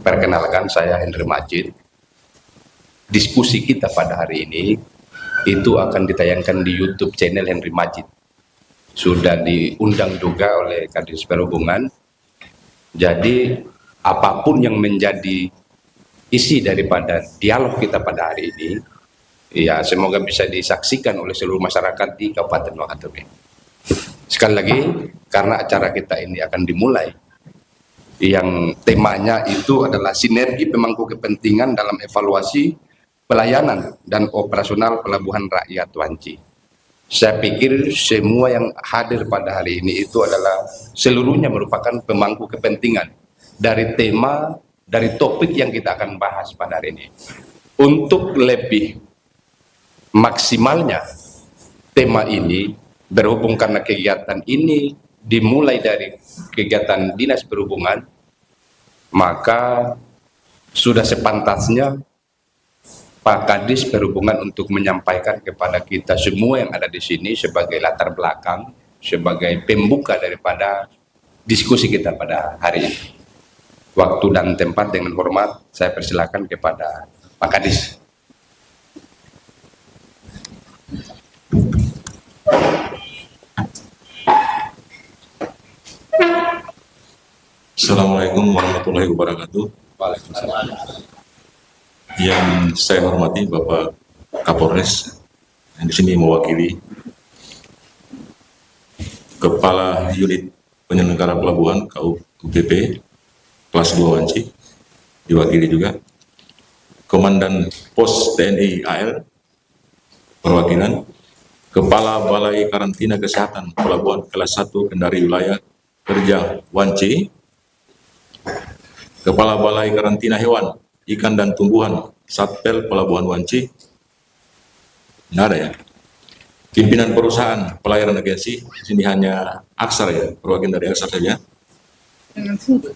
Perkenalkan, saya Henry Majid. Diskusi kita pada hari ini itu akan ditayangkan di YouTube channel Henry Majid. Sudah diundang juga oleh Kadis Perhubungan. Jadi apapun yang menjadi isi daripada dialog kita pada hari ini, ya semoga bisa disaksikan oleh seluruh masyarakat di Kabupaten Wakatobi. Sekali lagi, karena acara kita ini akan dimulai, yang temanya itu adalah sinergi pemangku kepentingan dalam evaluasi pelayanan dan operasional Pelabuhan Rakyat Wanci. Saya pikir semua yang hadir pada hari ini itu adalah seluruhnya merupakan pemangku kepentingan dari tema, dari topik yang kita akan bahas pada hari ini. Untuk lebih maksimalnya tema ini, berhubung karena kegiatan ini dimulai dari kegiatan Dinas Perhubungan, maka sudah sepantasnya Pak Kadis Perhubungan untuk menyampaikan kepada kita semua yang ada di sini sebagai latar belakang, sebagai pembuka daripada diskusi kita pada hari ini. Waktu dan tempat dengan hormat saya persilakan kepada Pak Kadis. Assalamualaikum warahmatullahi wabarakatuh. Waalaikumsalam. Yang saya hormati Bapak Kapolres yang di sini mewakili Kepala Unit Penyelenggara Pelabuhan KUPP Kelas 2 Wanci, diwakili juga Komandan Pos TNI AL perwakilan, Kepala Balai Karantina Kesehatan Pelabuhan Kelas 1 Kendari Wilayah Kerja Wanci, Kepala Balai Karantina Hewan, Ikan dan Tumbuhan Satpel Pelabuhan Wanci, nggak ada ya. Pimpinan perusahaan pelayaran agensi, di sini hanya Aksar ya, perwakilan dari Aksar saja. Dengan Funka.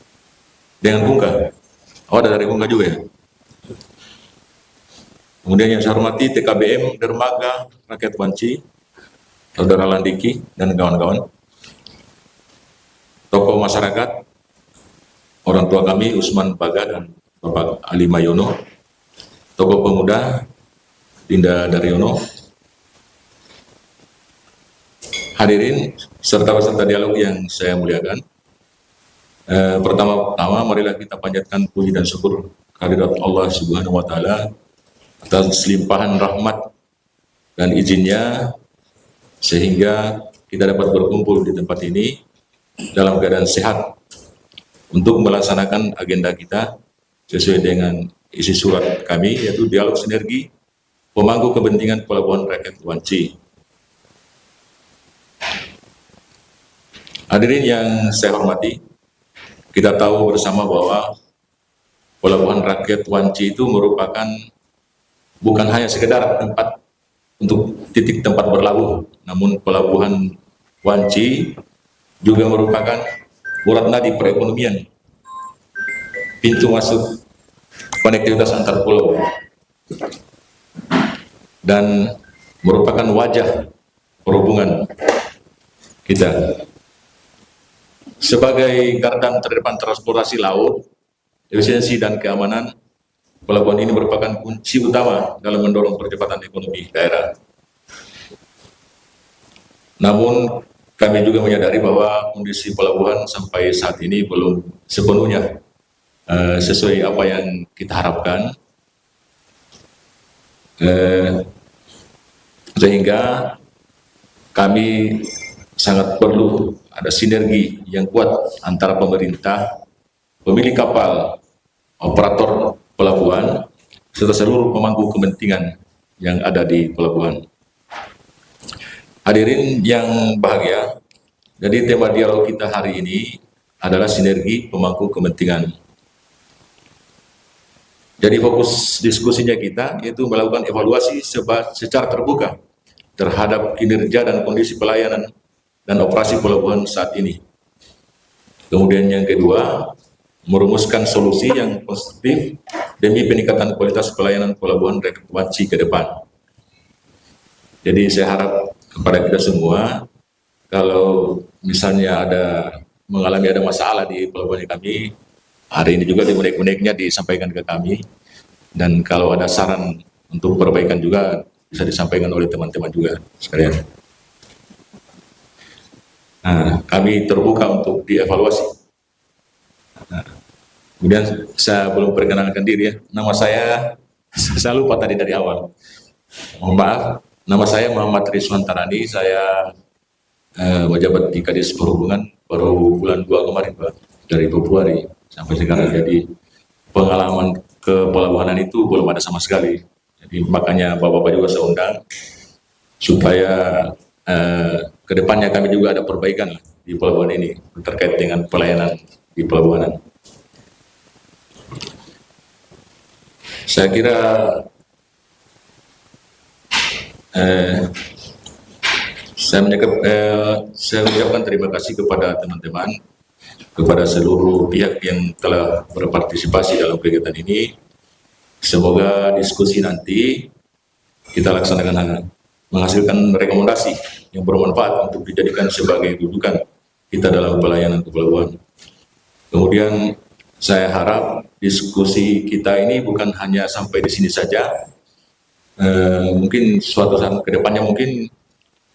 Dengan Funka. Oh, ada dari Funka juga ya. Kemudian yang saya hormati TKBM Dermaga Rakyat Wanci, Saudara Landiki dan kawan-kawan. Tokoh masyarakat, orang tua kami Usman Baga dan Bapak Ali Mayono, tokoh pemuda Dinda Daryono, hadirin serta peserta dialog yang saya muliakan. Pertama-tama marilah kita panjatkan puji dan syukur kehadirat Allah Subhanahu wa taala atas limpahan rahmat dan izinnya sehingga kita dapat berkumpul di tempat ini dalam keadaan sehat untuk melaksanakan agenda kita sesuai dengan isi surat kami, yaitu dialog sinergi pemangku kepentingan Pelabuhan Rakyat Wanci. Hadirin yang saya hormati, kita tahu bersama bahwa Pelabuhan Rakyat Wanci itu merupakan bukan hanya sekedar tempat untuk titik tempat berlabuh, namun Pelabuhan Wanci juga merupakan urat nadi perekonomian, pintu masuk konektivitas antar pulau, dan merupakan wajah perhubungan kita. Sebagai garda terdepan transportasi laut, efisiensi dan keamanan, pelabuhan ini merupakan kunci utama dalam mendorong percepatan ekonomi daerah. Namun kami juga menyadari bahwa kondisi pelabuhan sampai saat ini belum sepenuhnya sesuai apa yang kita harapkan, sehingga kami sangat perlu ada sinergi yang kuat antara pemerintah, pemilik kapal, operator pelabuhan, serta seluruh pemangku kepentingan yang ada di pelabuhan. Hadirin yang bahagia, jadi tema dialog kita hari ini adalah sinergi pemangku kepentingan. Jadi fokus diskusinya kita yaitu melakukan evaluasi secara terbuka terhadap kinerja dan kondisi pelayanan dan operasi pelabuhan saat ini. Kemudian yang kedua, merumuskan solusi yang konstruktif demi peningkatan kualitas pelayanan Pelabuhan Rakyat Wanci ke depan. Jadi saya harap kepada kita semua, kalau misalnya mengalami masalah di pelabuhan kami, hari ini juga di unek-uneknya disampaikan ke kami, dan kalau ada saran untuk perbaikan juga bisa disampaikan oleh teman-teman juga sekalian. Nah, kami terbuka untuk dievaluasi. Nah, kemudian saya belum perkenalkan diri ya. Nama saya lupa tadi dari awal. Mohon maaf, nama saya Muhammad Rizwan Tarani. Saya menjabat di Kadis Perhubungan baru bulan 2 kemarin, Pak, dari Februari sampai sekarang. Jadi pengalaman ke pelabuhanan itu belum ada sama sekali. Jadi makanya Bapak-Bapak juga saya undang supaya kedepannya kami juga ada perbaikan lah di pelabuhan ini terkait dengan pelayanan di pelabuhanan. Saya kira saya mengucapkan terima kasih kepada teman-teman, kepada seluruh pihak yang telah berpartisipasi dalam kegiatan ini. Semoga diskusi nanti kita laksanakan menghasilkan rekomendasi yang bermanfaat untuk dijadikan sebagai rujukan kita dalam pelayanan ke pelabuhan. Kemudian saya harap diskusi kita ini bukan hanya sampai di sini saja. Mungkin suatu saat ke depannya mungkin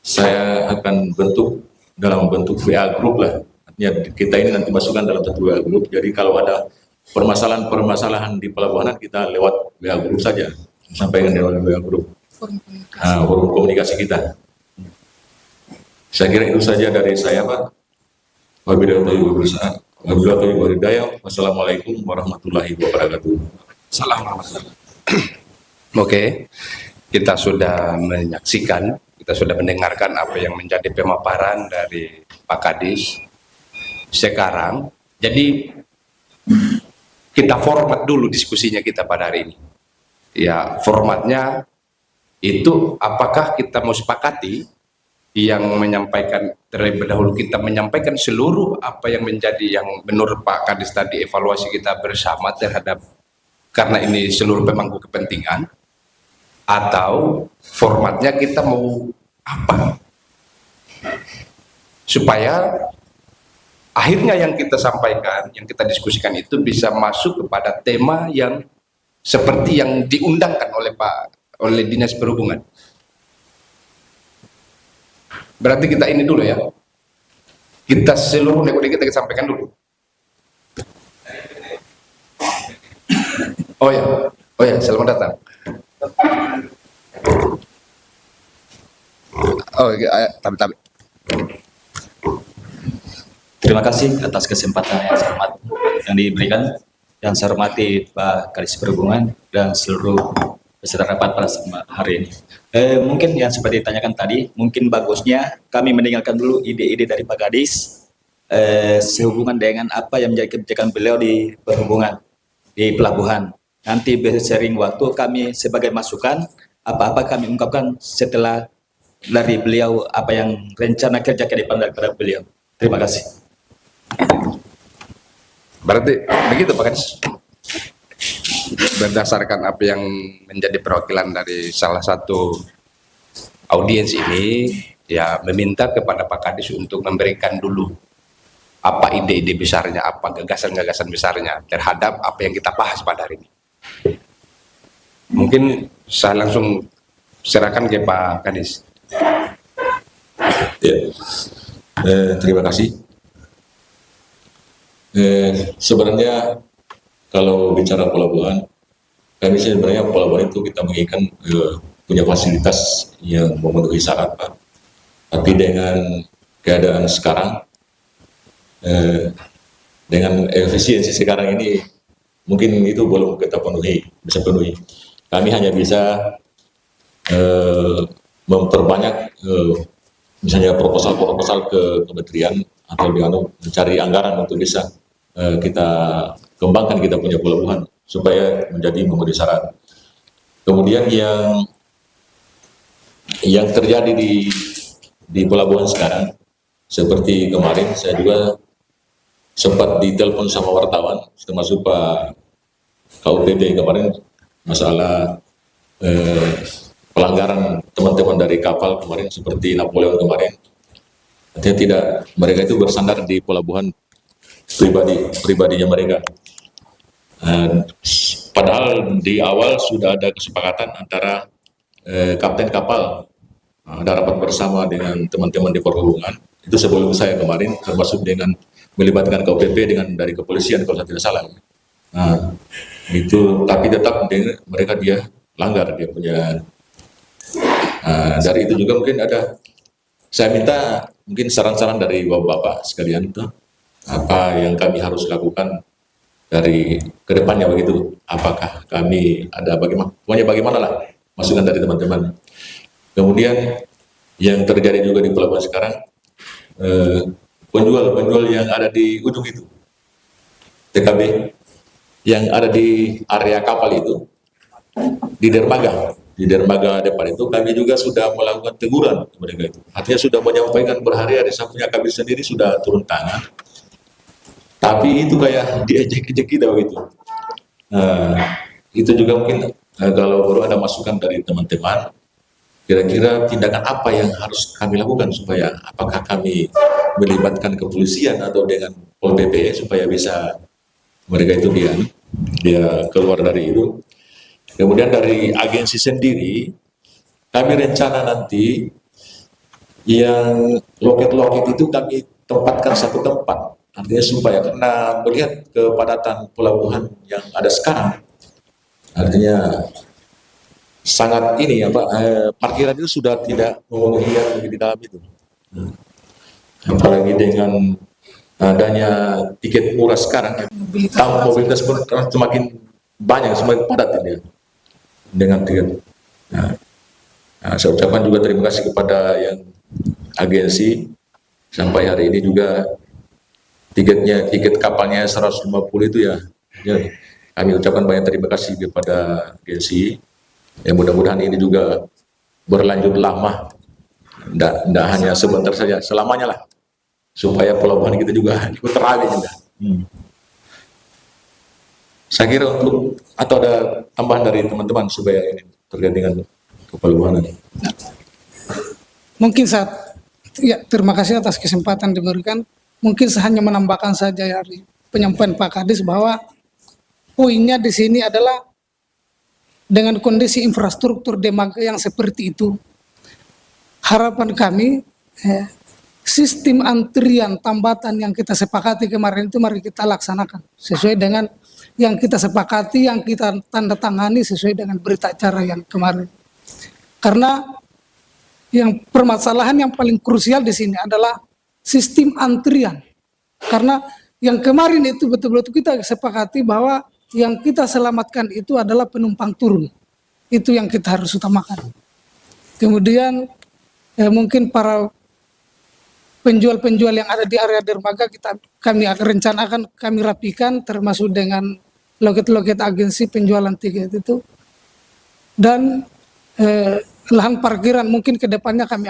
saya akan bentuk dalam bentuk WA group lah. Artinya kita ini nanti masukkan dalam satu WA group. Jadi kalau ada permasalahan-permasalahan di pelabuhanan kita lewat WA group saja, sampaikan lewat WA group. Forum komunikasi kita. Saya kira itu saja dari saya, Pak. Wabillahi hidayah. Wassalamualaikum warahmatullahi wabarakatuh. Assalamualaikum. Oke, kita sudah menyaksikan, kita sudah mendengarkan apa yang menjadi pemaparan dari Pak Kadis. Sekarang, jadi kita format dulu diskusinya kita pada hari ini. Ya, formatnya itu apakah kita mau sepakati yang menyampaikan terlebih dahulu, kita menyampaikan seluruh apa yang menjadi yang menurut Pak Kadis tadi evaluasi kita bersama terhadap, karena ini seluruh pemangku kepentingan, atau formatnya kita mau apa supaya akhirnya yang kita sampaikan, yang kita diskusikan itu bisa masuk kepada tema yang seperti yang diundangkan oleh Dinas Perhubungan. Berarti kita ini dulu ya, kita seluruh nek-nek kita sampaikan dulu. Oh ya, selamat datang. Oh ya, tapi. Terima kasih atas kesempatan yang diberikan. Yang saya hormati Pak Kadis Perhubungan dan seluruh peserta rapat pada hari ini. Mungkin yang seperti ditanyakan tadi, mungkin bagusnya kami mendengarkan dulu ide-ide dari Pak Kadis sehubungan dengan apa yang menjadi kebijakan beliau di perhubungan, di pelabuhan. Nanti sharing waktu kami sebagai masukan, apa-apa kami ungkapkan setelah dari beliau apa yang rencana kerja ke depan daripada beliau. Terima kasih. Berarti begitu Pak Kadis, berdasarkan apa yang menjadi perwakilan dari salah satu audiens ini, ya meminta kepada Pak Kadis untuk memberikan dulu apa ide-ide besarnya, apa gagasan-gagasan besarnya terhadap apa yang kita bahas pada hari ini. Mungkin saya langsung serahkan ke Pak Kadis. Ya. Terima kasih. Sebenarnya kalau bicara pelabuhan, kami sebenarnya pelabuhan itu kita menginginkan punya fasilitas yang memenuhi syarat, Pak. Tapi dengan keadaan sekarang, dengan efisiensi sekarang ini, mungkin itu belum kita bisa penuhi. Kami hanya bisa memperbanyak misalnya proposal ke kementerian atau mencari anggaran untuk bisa kita kembangkan kita punya pelabuhan supaya menjadi memenuhi syarat. Kemudian yang terjadi di pelabuhan sekarang, seperti kemarin saya juga sempat ditelepon sama wartawan, termasuk Pak KUPD kemarin, masalah pelanggaran teman-teman dari kapal kemarin seperti Napoleon kemarin. Artinya mereka itu bersandar di pelabuhan pribadinya mereka. Padahal di awal sudah ada kesepakatan antara kapten kapal, ada rapat bersama dengan teman-teman di perhubungan. Itu sebelum saya kemarin, termasuk dengan melibatkan KUPP dengan dari kepolisian kalau saya tidak salah. Nah, itu tapi tetap mereka dia langgar dia punya. Dari itu juga mungkin ada, saya minta mungkin saran-saran dari bapak-bapak sekalian itu apa yang kami harus lakukan dari kedepannya begitu. Apakah kami ada bagaimana lah masukan dari teman-teman. Kemudian yang terjadi juga di pelabuhan sekarang, penjual yang ada di ujung itu, TKB, yang ada di area kapal itu, di dermaga depan itu kami juga sudah melakukan teguran mereka itu. Artinya sudah menyampaikan berhari-hari, sampai kami sendiri sudah turun tangan. Tapi itu kayak diejek-ejek kita begitu. Itu juga mungkin kalau perlu ada masukan dari teman-teman, kira-kira tindakan apa yang harus kami lakukan supaya apakah kami melibatkan kepolisian atau dengan Pol PP supaya bisa mereka itu dia keluar dari itu. Kemudian dari agensi sendiri, kami rencana nanti yang loket-loket itu kami tempatkan satu tempat. Artinya supaya karena melihat kepadatan pelabuhan yang ada sekarang, artinya sangat ini parkiran itu sudah tidak memenuhi yang di dalam itu. Apalagi dengan adanya tiket murah sekarang, mobilitas pun semakin banyak, semakin padat ini dengan tiket. Saya ucapkan juga terima kasih kepada yang agensi, sampai hari ini juga tiket kapalnya 150 itu ya, kami ucapkan banyak terima kasih kepada agensi. Ya mudah-mudahan ini juga berlanjut lama, tidak hanya sebentar saja, selamanya lah, supaya pelabuhan kita juga ikut terawih juga. Saya kira atau ada tambahan dari teman-teman supaya ini terkait dengan kepelabuhanan. Mungkin terima kasih atas kesempatan diberikan. Mungkin saya hanya menambahkan saja dari penyampaian Pak Kadis bahwa poinnya di sini adalah dengan kondisi infrastruktur dermaga yang seperti itu, harapan kami sistem antrian tambatan yang kita sepakati kemarin itu mari kita laksanakan sesuai dengan yang kita sepakati, yang kita tanda tangani sesuai dengan berita acara yang kemarin. Karena yang permasalahan yang paling krusial di sini adalah sistem antrian. Karena yang kemarin itu betul-betul kita sepakati bahwa yang kita selamatkan itu adalah penumpang turun. Itu yang kita harus utamakan. Kemudian mungkin para penjual-penjual yang ada di area dermaga kami akan rencanakan, kami rapikan termasuk dengan loket-loket agensi penjualan tiket itu. Dan lahan parkiran mungkin ke depannya kami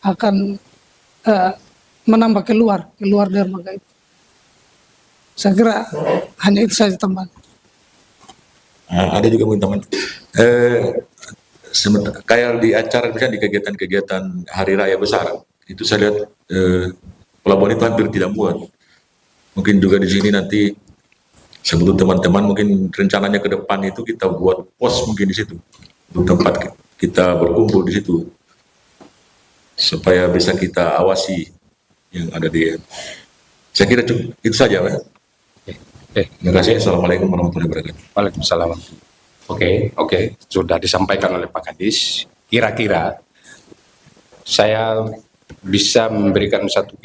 akan menambah keluar dermaga itu. Saya kira hanya itu saja tambahan. Ada juga mungkin teman, kayak di acara misalnya di kegiatan-kegiatan hari raya besar, itu saya lihat pelabuhan itu hampir tidak muat. Mungkin juga di sini nanti sebelum teman-teman mungkin rencananya ke depan itu kita buat pos mungkin di situ, untuk tempat kita berkumpul di situ, supaya bisa kita awasi yang ada di. Saya kira itu saja, Pak. Terima kasih. Assalamualaikum warahmatullahi wabarakatuh. Waalaikumsalam. Oke, sudah disampaikan oleh Pak Kadis. Kira-kira saya bisa memberikan satu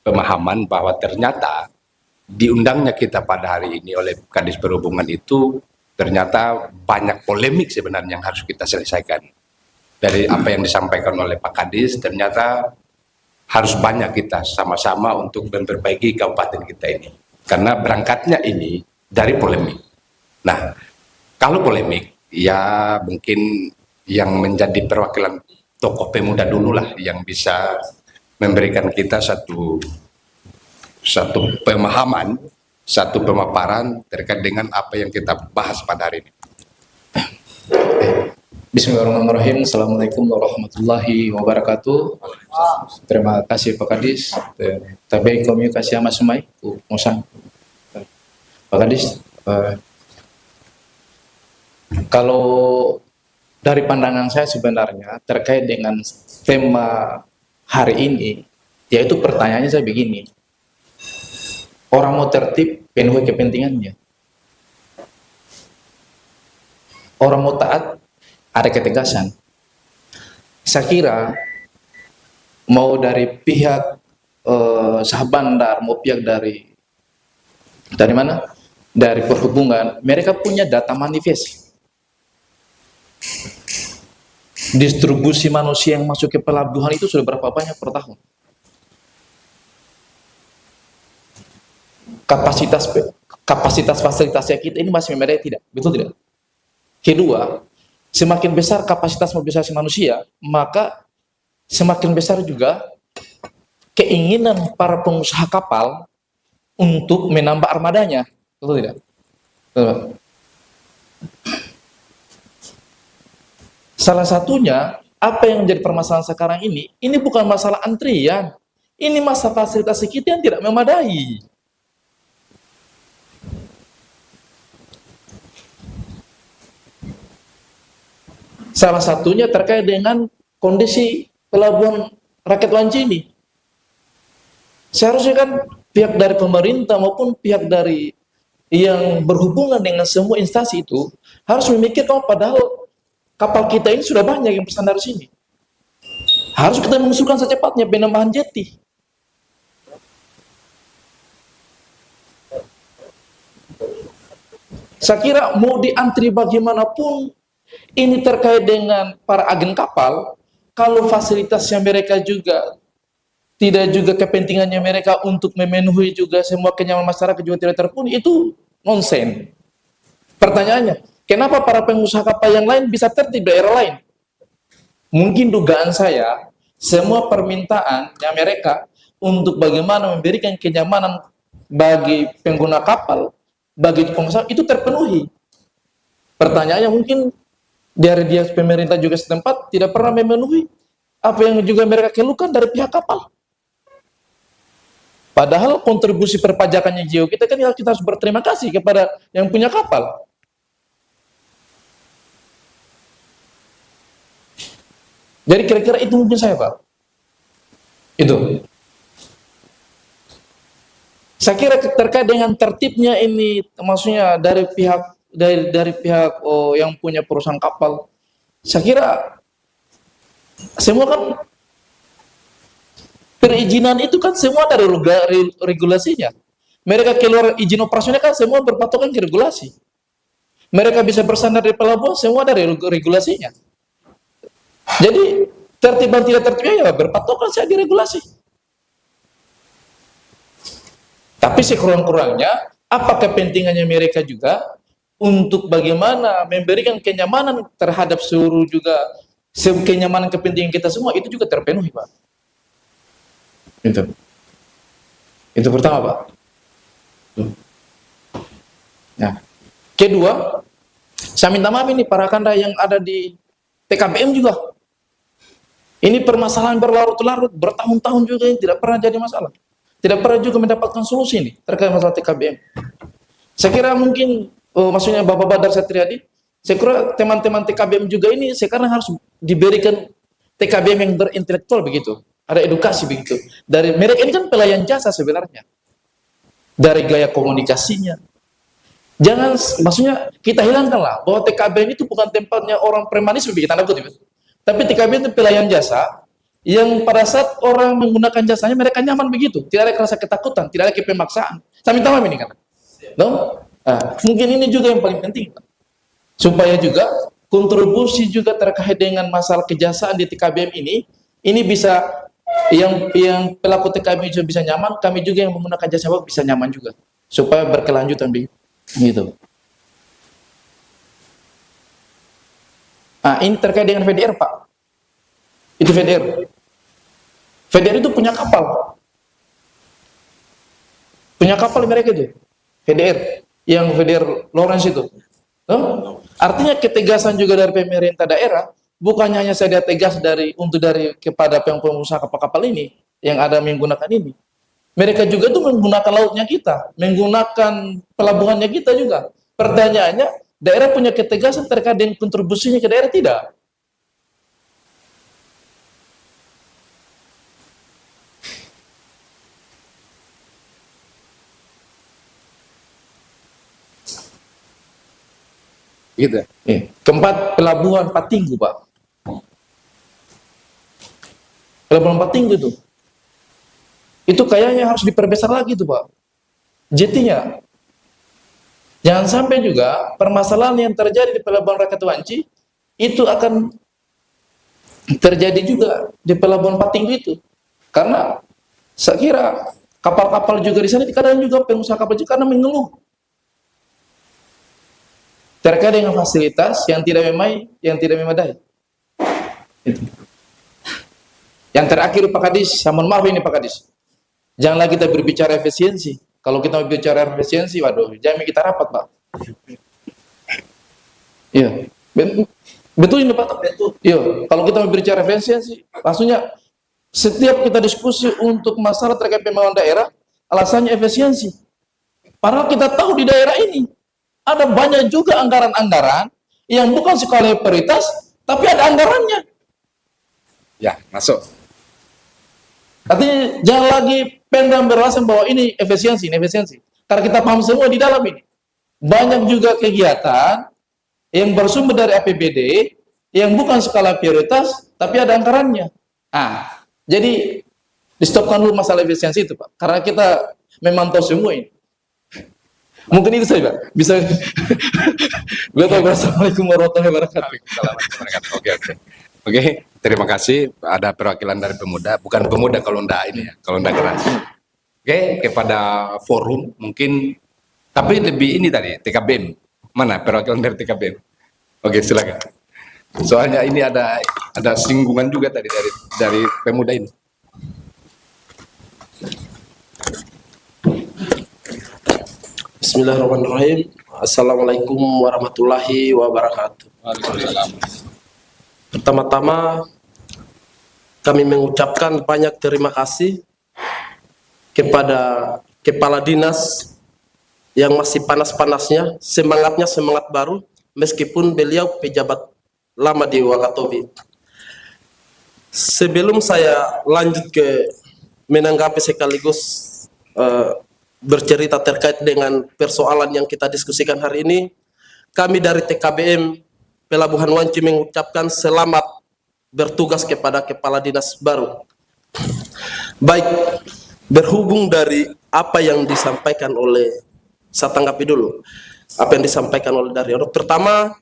pemahaman bahwa ternyata diundangnya kita pada hari ini oleh Kadis Perhubungan itu ternyata banyak polemik sebenarnya yang harus kita selesaikan. Dari apa yang disampaikan oleh Pak Kadis, ternyata harus banyak kita sama-sama untuk memperbaiki kabupaten kita ini. Karena berangkatnya ini dari polemik. Nah, kalau polemik, ya mungkin yang menjadi perwakilan tokoh pemuda dulu lah yang bisa memberikan kita satu pemahaman, satu pemaparan terkait dengan apa yang kita bahas pada hari ini. Bismillahirrahmanirrahim. Assalamualaikum warahmatullahi wabarakatuh. Terima kasih Pak Kadis. Tapi komunikasi sama semai, Musang. Pak Kadis, Eh, Kalau dari pandangan saya sebenarnya terkait dengan tema hari ini, yaitu pertanyaannya saya begini, orang mau tertib penuhi kepentingannya, orang mau taat ada ketegasan. Saya kira mau dari pihak Syah Bandar, mau pihak dari mana? Dari perhubungan, mereka punya data manifest. Distribusi manusia yang masuk ke pelabuhan itu sudah berapa banyak per tahun? Kapasitas fasilitasnya kita ini masih memadai tidak? Betul tidak? Kedua, semakin besar kapasitas mobilisasi manusia, maka semakin besar juga keinginan para pengusaha kapal untuk menambah armadanya. Betul tidak? Betul. Salah satunya, apa yang menjadi permasalahan sekarang ini bukan masalah antrian. Ini masalah fasilitas kita yang tidak memadai. Salah satunya terkait dengan kondisi pelabuhan Rakyat Wanci ini. Seharusnya kan pihak dari pemerintah maupun pihak dari yang berhubungan dengan semua instansi itu harus memikirkan, padahal kapal kita ini sudah banyak yang bersandar di sini. Harus kita mengusulkan secepatnya penambahan jeti. Saya kira mau diantri bagaimanapun, ini terkait dengan para agen kapal, kalau fasilitasnya mereka juga tidak juga kepentingannya mereka untuk memenuhi juga semua kenyamanan masyarakat juga tidak terpenuhi, itu nonsen. Pertanyaannya, kenapa para pengusaha kapal yang lain bisa tertib di daerah lain? Mungkin dugaan saya, semua permintaannya mereka untuk bagaimana memberikan kenyamanan bagi pengguna kapal, bagi pengusaha, itu terpenuhi. Pertanyaannya mungkin dari dia pemerintah juga setempat tidak pernah memenuhi apa yang juga mereka keluhkan dari pihak kapal. Padahal kontribusi perpajakannya JIO kita kan kita harus berterima kasih kepada yang punya kapal. Jadi kira-kira itu mungkin saya, Pak. Itu. Saya kira terkait dengan tertibnya ini, maksudnya dari pihak yang punya perusahaan kapal, saya kira semua kan perizinan itu kan semua dari regulasinya. Mereka keluar izin operasional kan semua berpatokan ke regulasi. Mereka bisa bersandar di pelabuhan semua dari regulasinya. Jadi tertib dan tidak tertibnya ya berpatokan saja di regulasi. Tapi sekurang-kurangnya apa kepentingannya mereka juga untuk bagaimana memberikan kenyamanan terhadap seluruh juga kenyamanan kepentingan kita semua itu juga terpenuhi, Pak. Itu pertama, Pak. Nah, kedua, saya minta maaf ini para kanda yang ada di TKBM juga. Ini permasalahan berlarut-larut, bertahun-tahun juga yang tidak pernah jadi masalah. Tidak pernah juga mendapatkan solusi ini terkait masalah TKBM. Saya kira mungkin, maksudnya Bapak Badar Satriadi, saya kira teman-teman TKBM juga ini sekarang harus diberikan TKBM yang berintelektual begitu. Ada edukasi begitu. Dari mereka ini kan pelayan jasa sebenarnya. Dari gaya komunikasinya. Jangan, maksudnya kita hilangkanlah bahwa TKBM itu bukan tempatnya orang premanisme begitu, tanda kutip. Tapi TKBM itu pelayan jasa yang pada saat orang menggunakan jasanya mereka nyaman begitu, tidak ada rasa ketakutan, tidak ada pemaksaan. Saya minta maaf ini kan. Mungkin ini juga yang paling penting, Pak. Supaya juga kontribusi juga terkait dengan masalah kejahasaan di TKBM ini bisa yang pelaku TKBM juga bisa nyaman, kami juga yang menggunakan jasa bisa nyaman juga, supaya berkelanjutan begitu. Nah, ini terkait dengan VDR, Pak. Itu VDR. VDR itu punya kapal. Punya kapal mereka itu. VDR. Yang VDR Lawrence itu. Artinya ketegasan juga dari pemerintah daerah, bukannya hanya saya tegas kepada pengusaha kapal-kapal ini, yang ada menggunakan ini. Mereka juga tuh menggunakan lautnya kita, menggunakan pelabuhannya kita juga. Pertanyaannya, daerah punya ketegasan terkait dengan kontribusinya ke daerah tidak? Gitu. Keempat, pelabuhan Patinggu, Pak. Pelabuhan Patinggu itu kayaknya harus diperbesar lagi tuh, Pak. Jetinya. Jangan sampai juga permasalahan yang terjadi di Pelabuhan Rakyat Wanci itu akan terjadi juga di Pelabuhan Patinggu itu. Karena saya kira kapal-kapal juga di sana kadang juga pengusaha kapal juga karena mengeluh terkait dengan fasilitas yang tidak memadai. Itu. Yang terakhir Pak Kadis, saya mohon maaf ini Pak Kadis. Janganlah kita berbicara efisiensi. Kalau kita berbicara efisiensi, waduh, jangan kita rapat, Pak. Iya. Betul ini Pak? Betul. Iya, kalau kita berbicara efisiensi, maksudnya setiap kita diskusi untuk masalah terkait pembangunan daerah, alasannya efisiensi. Padahal kita tahu di daerah ini ada banyak juga anggaran-anggaran yang bukan skala prioritas, tapi ada anggarannya. Ya, masuk. Artinya jangan lagi Pemda beralasan bahwa ini efisiensi. Karena kita paham semua di dalam ini. Banyak juga kegiatan yang bersumber dari APBD yang bukan skala prioritas, tapi ada anggarannya. Jadi di-stopkan dulu masalah efisiensi itu, Pak. Karena kita memantau semua ini. Mungkin itu saja, Pak. Bisa. Assalamualaikum warahmatullahi wabarakatuh. Oke, terima kasih. Ada perwakilan dari pemuda, bukan pemuda kalau ndak ini ya, kalau ndak keras. Oke, kepada forum mungkin, tapi lebih ini tadi TKBM. Mana perwakilan dari TKBM? Oke, silakan. Soalnya ini ada singgungan juga tadi dari pemuda ini. Bismillahirrahmanirrahim. Assalamualaikum warahmatullahi wabarakatuh. Pertama-tama kami mengucapkan banyak terima kasih kepada Kepala Dinas yang masih panas-panasnya, semangatnya semangat baru, meskipun beliau pejabat lama di Wakatobi. Sebelum saya lanjut ke menanggapi sekaligus bercerita terkait dengan persoalan yang kita diskusikan hari ini, kami dari TKBM Pelabuhan Wanci mengucapkan selamat bertugas kepada Kepala Dinas baru. Baik, berhubung dari apa yang disampaikan oleh, saya tanggapi dulu apa yang disampaikan oleh Daryono. Pertama,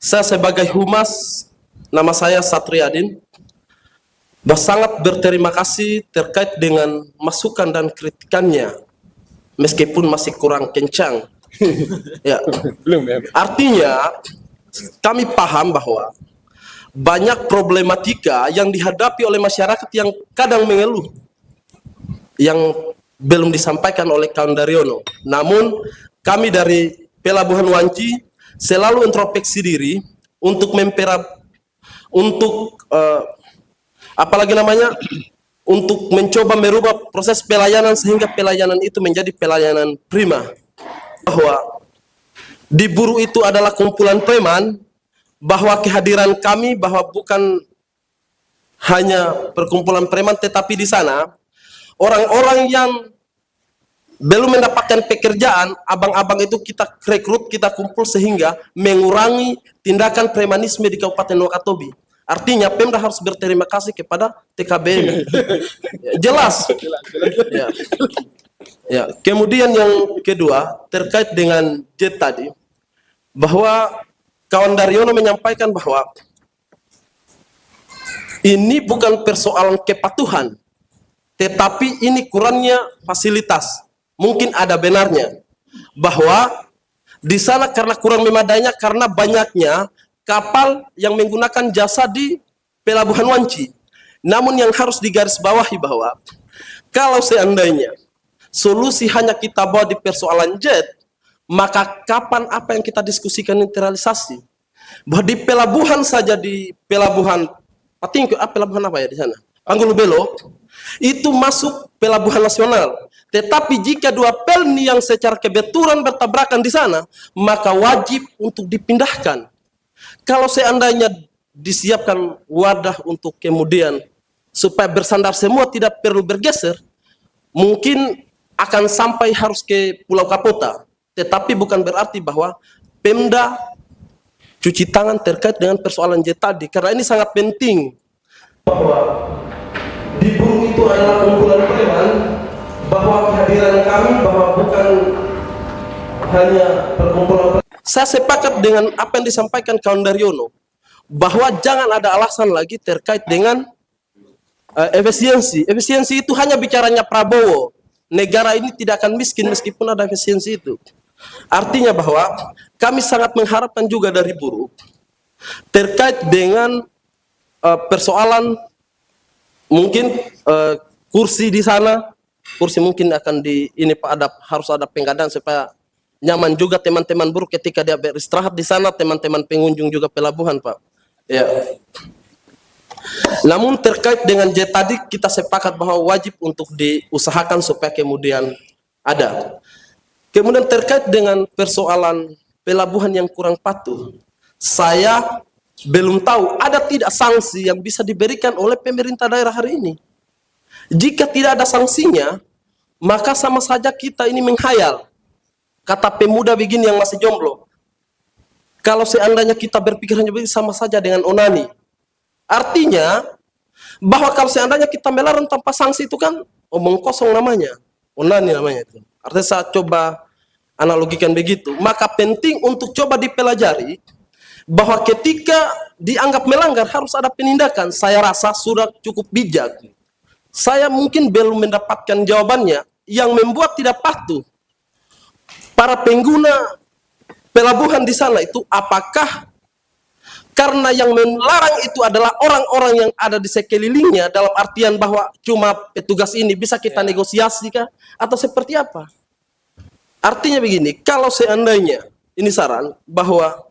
saya sebagai humas, nama saya Satriadin, sangat berterima kasih terkait dengan masukan dan kritikannya, meskipun masih kurang kencang. Ya. Artinya, kami paham bahwa banyak problematika yang dihadapi oleh masyarakat yang kadang mengeluh, yang belum disampaikan oleh kawan Daryono. Namun, kami dari Pelabuhan Wanci selalu introspeksi diri untuk untuk mencoba merubah proses pelayanan sehingga pelayanan itu menjadi pelayanan prima. Bahwa di buruh itu adalah kumpulan preman, bahwa kehadiran kami bahwa bukan hanya perkumpulan preman, tetapi di sana orang-orang yang belum mendapatkan pekerjaan, abang-abang itu kita rekrut, kita kumpul sehingga mengurangi tindakan premanisme di Kabupaten Wakatobi. Artinya Pemda harus berterima kasih kepada TKBM. Jelas. Ya. Ya, kemudian yang kedua terkait dengan jet tadi, bahwa kawan Daryono menyampaikan bahwa ini bukan persoalan kepatuhan, tetapi ini kurangnya fasilitas. Mungkin ada benarnya bahwa di sana karena kurang memadainya, karena banyaknya kapal yang menggunakan jasa di Pelabuhan Wanci. Namun yang harus digarisbawahi bahwa kalau seandainya solusi hanya kita bawa di persoalan jet, maka kapan apa yang kita diskusikan ini terrealisasi? Bahwa di pelabuhan saja, di Pelabuhan Patinggu, pelabuhan apa ya di sana? Anggolo Belo, itu masuk pelabuhan nasional. Tetapi jika dua pelni yang secara kebetulan bertabrakan di sana, maka wajib untuk dipindahkan. Kalau seandainya disiapkan wadah untuk kemudian supaya bersandar semua tidak perlu bergeser, mungkin akan sampai harus ke Pulau Kapota. Tetapi bukan berarti bahwa Pemda cuci tangan terkait dengan persoalan J tadi, karena ini sangat penting. Bahwa di Burung itu adalah kumpulan preman, bahwa kehadiran kami bahwa bukan hanya perkumpulan. Saya sepakat dengan apa yang disampaikan kawan Daryono, bahwa jangan ada alasan lagi terkait dengan efisiensi. Efisiensi itu hanya bicaranya Prabowo. Negara ini tidak akan miskin meskipun ada efisiensi itu. Artinya bahwa kami sangat mengharapkan juga dari buruh terkait dengan persoalan mungkin kursi di sana, kursi mungkin akan harus ada penggadaan supaya nyaman juga teman-teman buruh ketika dia beristirahat di sana, teman-teman pengunjung juga pelabuhan, Pak. Ya. Namun terkait dengan J tadi kita sepakat bahwa wajib untuk diusahakan supaya kemudian ada. Kemudian terkait dengan persoalan pelabuhan yang kurang patuh, saya belum tahu ada tidak sanksi yang bisa diberikan oleh pemerintah daerah hari ini. Jika tidak ada sanksinya, maka sama saja kita ini menghayal. Kata pemuda begini yang masih jomblo, kalau seandainya kita berpikir hanya begini, sama saja dengan onani. Artinya bahwa kalau seandainya kita melarang tanpa sanksi itu kan omong kosong namanya, onani namanya itu. Artinya saya coba analogikan begitu. Maka penting untuk coba dipelajari bahwa ketika dianggap melanggar harus ada penindakan. Saya rasa sudah cukup bijak. Saya mungkin belum mendapatkan jawabannya yang membuat tidak patuh para pengguna pelabuhan di sana itu, apakah karena yang melarang itu adalah orang-orang yang ada di sekelilingnya, dalam artian bahwa cuma petugas ini bisa kita negosiasi kah? Atau seperti apa? Artinya begini, kalau seandainya, ini saran, bahwa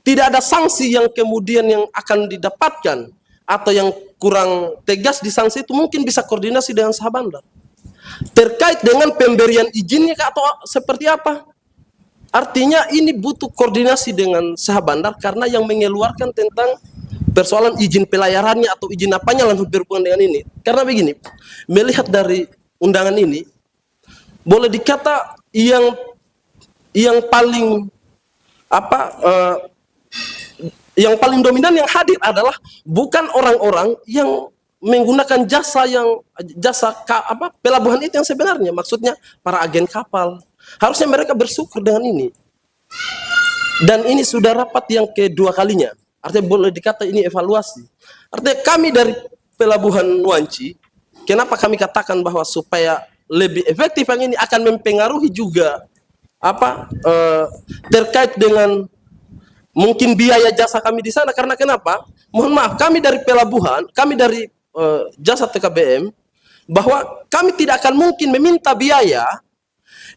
tidak ada sanksi yang kemudian yang akan didapatkan, atau yang kurang tegas di sanksi itu, mungkin bisa koordinasi dengan Sahabandar. Terkait dengan pemberian izinnya kah, atau seperti apa? Artinya ini butuh koordinasi dengan Sahabandar karena yang mengeluarkan tentang persoalan izin pelayarannya atau izin apanya langsung berhubungan dengan ini. Karena begini, melihat dari undangan ini, boleh dikata yang paling yang paling dominan yang hadir adalah bukan orang-orang yang menggunakan jasa pelabuhan itu yang sebenarnya, maksudnya para agen kapal. Harusnya mereka bersyukur dengan ini. Dan ini sudah rapat yang kedua kalinya. Artinya boleh dikata ini evaluasi. Artinya kami dari pelabuhan Wanci, kenapa kami katakan bahwa supaya lebih efektif yang ini akan mempengaruhi juga terkait dengan mungkin biaya jasa kami di sana. Karena kenapa? Mohon maaf, kami dari pelabuhan, kami dari jasa TKBM, bahwa kami tidak akan mungkin meminta biaya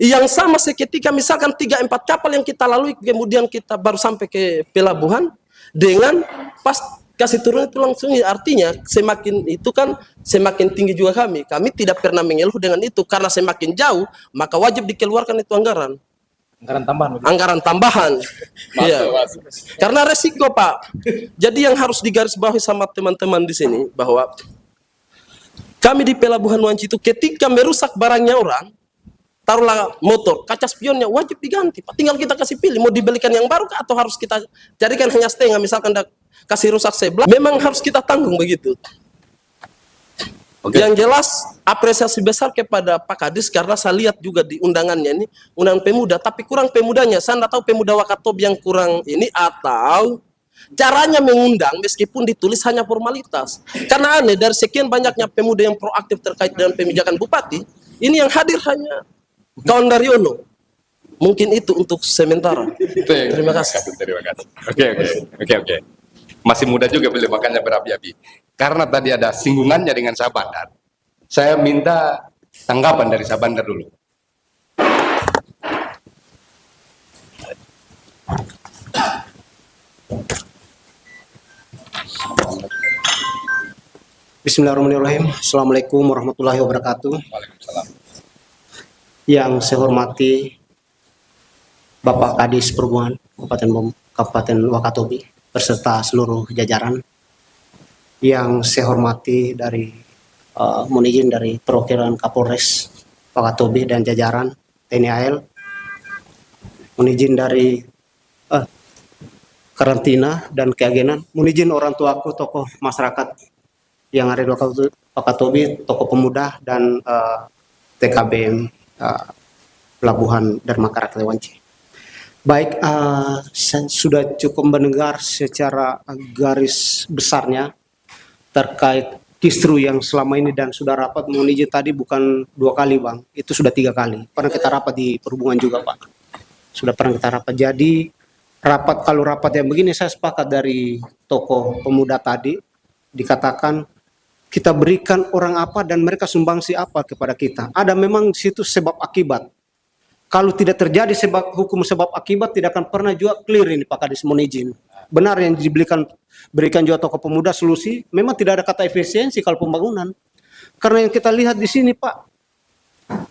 yang sama seketika misalkan 3-4 kapal yang kita lalui kemudian kita baru sampai ke pelabuhan dengan pas kasih turun itu langsung. Artinya semakin itu kan semakin tinggi juga kami tidak pernah mengeluh dengan itu, karena semakin jauh maka wajib dikeluarkan itu anggaran tambahan. Iya. Karena resiko, Pak. Jadi yang harus digarisbawahi sama teman-teman di sini bahwa kami di pelabuhan Wanci itu ketika merusak barangnya orang, taruhlah motor, kaca spionnya wajib diganti, Pak. Tinggal kita kasih pilih mau dibelikan yang baru atau harus kita carikan hanya setengah, misalkan kasih rusak sebelah, memang harus kita tanggung begitu. Okay. Yang jelas apresiasi besar kepada Pak Kadis karena saya lihat juga di undangannya ini undangan pemuda, tapi kurang pemudanya. Saya tidak tahu pemuda Wakatob yang kurang ini atau caranya mengundang meskipun ditulis hanya formalitas. Karena aneh dari sekian banyaknya pemuda yang proaktif terkait dengan pemijakan bupati, ini yang hadir hanya kawan Daryono. Mungkin itu untuk sementara. Terima kasih. Terima kasih. Oke. Masih muda juga beliau, makanya berapi-api. Karena tadi ada singgungannya dengan Sahabandar, saya minta tanggapan dari Sahabandar dulu. Bismillahirrahmanirrahim. Assalamualaikum warahmatullahi wabarakatuh. Yang saya hormati Bapak Kadis Perhubungan Kabupaten Wakatobi beserta seluruh jajaran. Yang saya hormati dari mohon izin dari perwakilan Kapolres Wakatobi dan jajaran TNI AL. Mohon izin dari karantina dan keagenan. Mohon izin orang tuaku, tokoh masyarakat yang ada di Wakatobi, tokoh pemuda dan TKBM Pelabuhan Dharma Karat Lewanci. Baik, saya sudah cukup mendengar secara garis besarnya terkait kisru yang selama ini dan sudah rapat. Mohon izin tadi bukan 2 kali Bang, itu sudah 3 kali. Pernah kita rapat di perhubungan juga Pak. Sudah pernah kita rapat. Jadi kalau rapat yang begini saya sepakat dari tokoh pemuda tadi dikatakan kita berikan orang apa dan mereka sumbangsi apa kepada kita. Ada memang di situ sebab akibat. Kalau tidak terjadi hukum sebab akibat tidak akan pernah juga clear ini Pak Kadis, mohon izin. Benar yang berikan juga tokoh pemuda solusi, memang tidak ada kata efisiensi kalau pembangunan. Karena yang kita lihat di sini Pak,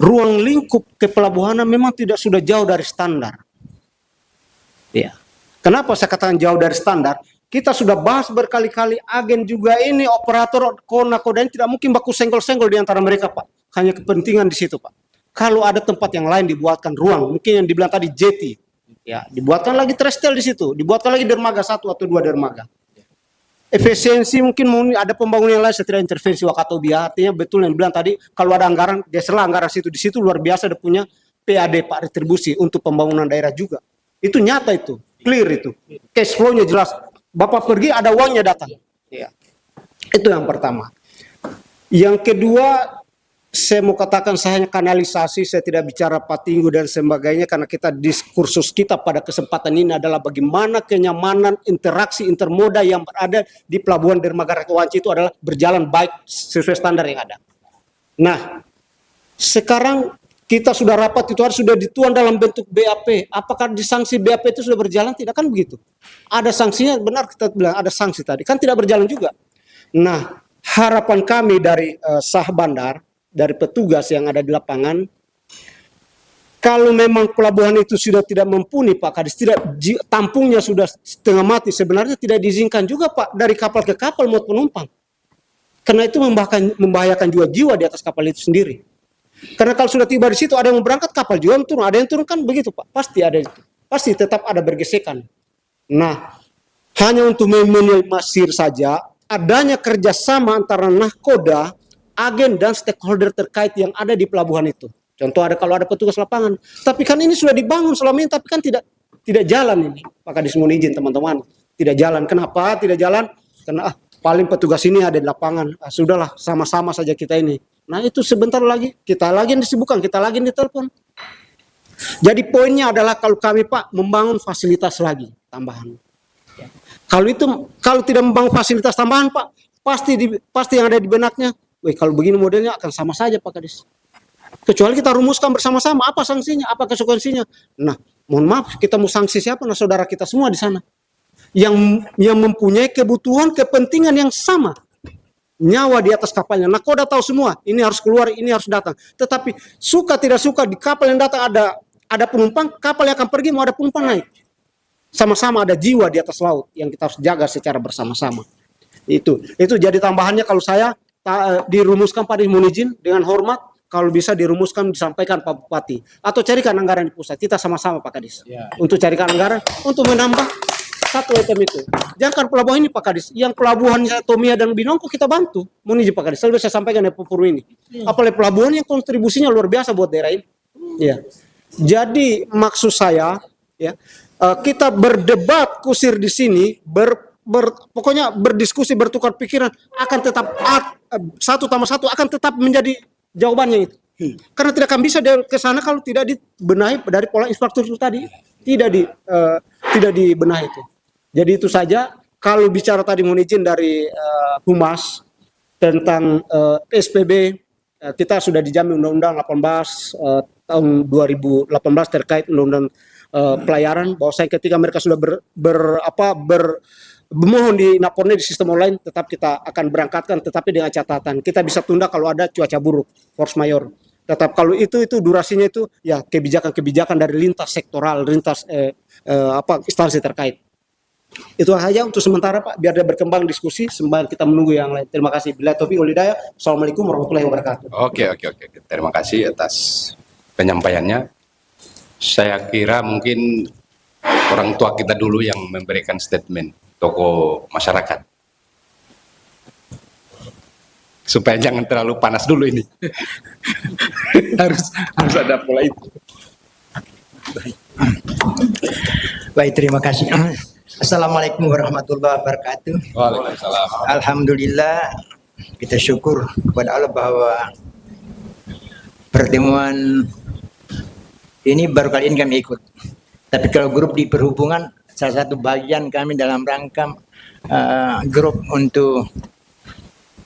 ruang lingkup kepelabuhanan memang sudah jauh dari standar. Ya. Kenapa saya katakan jauh dari standar? Kita sudah bahas berkali-kali, agen juga ini, operator, koda ini tidak mungkin baku senggol-senggol di antara mereka Pak. Hanya kepentingan di situ Pak. Kalau ada tempat yang lain dibuatkan ruang, mungkin yang dibilang tadi jeti, ya dibuatkan lagi trestel di situ, dibuatkan lagi dermaga 1 atau 2 dermaga. Efisiensi mungkin ada pembangunan yang lain setelah intervensi Wakatobi. Artinya betul yang dibilang tadi, kalau ada anggaran, geserlah anggaran situ. Di situ luar biasa ada punya PAD Pak, retribusi untuk pembangunan daerah juga. Itu nyata itu, clear itu. Cash flow-nya jelas. Bapak pergi ada uangnya datang. Ya. Itu yang pertama. Yang kedua, saya mau katakan saya hanya kanalisasi, saya tidak bicara patinggu dan sebagainya karena diskursus kita pada kesempatan ini adalah bagaimana kenyamanan interaksi intermoda yang berada di Pelabuhan Dermaga Lewanci itu adalah berjalan baik sesuai standar yang ada. Nah, sekarang kita sudah rapat itu harus sudah dituang dalam bentuk BAP. Apakah di sanksi BAP itu sudah berjalan? Tidak kan begitu. Ada sanksinya, benar kita bilang ada sanksi tadi. Kan tidak berjalan juga. Nah, harapan kami dari sah bandar, dari petugas yang ada di lapangan, kalau memang pelabuhan itu sudah tidak mumpuni Pak Kadis, tampungnya sudah setengah mati, sebenarnya tidak diizinkan juga Pak dari kapal ke kapal muat penumpang. Karena itu membahayakan jiwa di atas kapal itu sendiri. Karena kalau sudah tiba di situ ada yang mau berangkat kapal juga turun, ada yang turun kan begitu Pak, pasti ada itu, pasti tetap ada bergesekan. Nah, hanya untuk meminimalisir saja adanya kerjasama antara nahkoda, agen dan stakeholder terkait yang ada di pelabuhan itu. Contoh kalau ada petugas lapangan, tapi kan ini sudah dibangun selama ini, tapi kan tidak jalan ini. Pak Kadis mohon izin teman-teman, tidak jalan. Kenapa tidak jalan? Karena paling petugas ini ada di lapangan. Sudahlah sama-sama saja kita ini. Nah itu sebentar lagi kita lagi yang disibukkan, kita lagi yang ditelepon. Jadi poinnya adalah kalau kami Pak membangun fasilitas lagi tambahan. Kalau tidak membangun fasilitas tambahan Pak, pasti yang ada di benaknya, kalau begini modelnya akan sama saja Pak Kadis. Kecuali kita rumuskan bersama-sama apa sanksinya, apa konsekuensinya. Nah, mohon maaf kita mau sanksi siapa? Nah, saudara kita semua di sana yang mempunyai kebutuhan kepentingan yang sama. Nyawa di atas kapalnya. Nakoda tahu semua, ini harus keluar, ini harus datang. Tetapi suka tidak suka di kapal yang datang ada penumpang, kapal yang akan pergi mau ada penumpang naik. Sama-sama ada jiwa di atas laut yang kita harus jaga secara bersama-sama. Itu jadi tambahannya kalau saya dirumuskan Pak mohon izin dengan hormat, kalau bisa dirumuskan disampaikan Pak Bupati atau carikan anggaran di pusat. Kita sama-sama Pak Kadis. Ya. Untuk carikan anggaran untuk menambah satu item itu. Jangan pelabuhan ini Pak Kadis, yang pelabuhannya Tomia dan Binongko kita bantu. Mohon izin Pak Kadis, selalu saya sampaikan di Pupuru ini. Apalagi pelabuhan yang kontribusinya luar biasa buat daerah ini. Ya. Jadi maksud saya, ya, kita berdebat kusir di sini, pokoknya berdiskusi, bertukar pikiran, akan tetap satu tambah satu akan tetap menjadi jawabannya itu. Karena tidak akan bisa ke sana kalau tidak dibenahi dari pola infrastruktur tadi, tidak dibenahi itu. Jadi itu saja. Kalau bicara tadi mohon izin dari Humas tentang SPB, kita sudah dijamin Undang-Undang 18 tahun 2018 terkait Undang-Undang pelayaran, bahwa ketika mereka sudah memohon di lapornya di sistem online, tetap kita akan berangkatkan, tetapi dengan catatan kita bisa tunda kalau ada cuaca buruk, force majeure. Tetap kalau itu durasinya itu ya kebijakan-kebijakan dari lintas sektoral, lintas instansi terkait. Itu saja untuk sementara Pak, biar dia berkembang diskusi sambil kita menunggu yang lain. Terima kasih. Bila taufiq wal hidayah. Assalamualaikum warahmatullahi wabarakatuh. Oke. Terima kasih atas penyampaiannya. Saya kira mungkin orang tua kita dulu yang memberikan statement, tokoh masyarakat. Supaya jangan terlalu panas dulu ini. harus ada pola itu. Baik, terima kasih. Assalamualaikum warahmatullahi wabarakatuh. Waalaikumsalam. Alhamdulillah, kita syukur kepada Allah bahwa pertemuan ini baru kali ini kami ikut. Tapi kalau grup di perhubungan, salah satu bagian kami dalam rangka grup untuk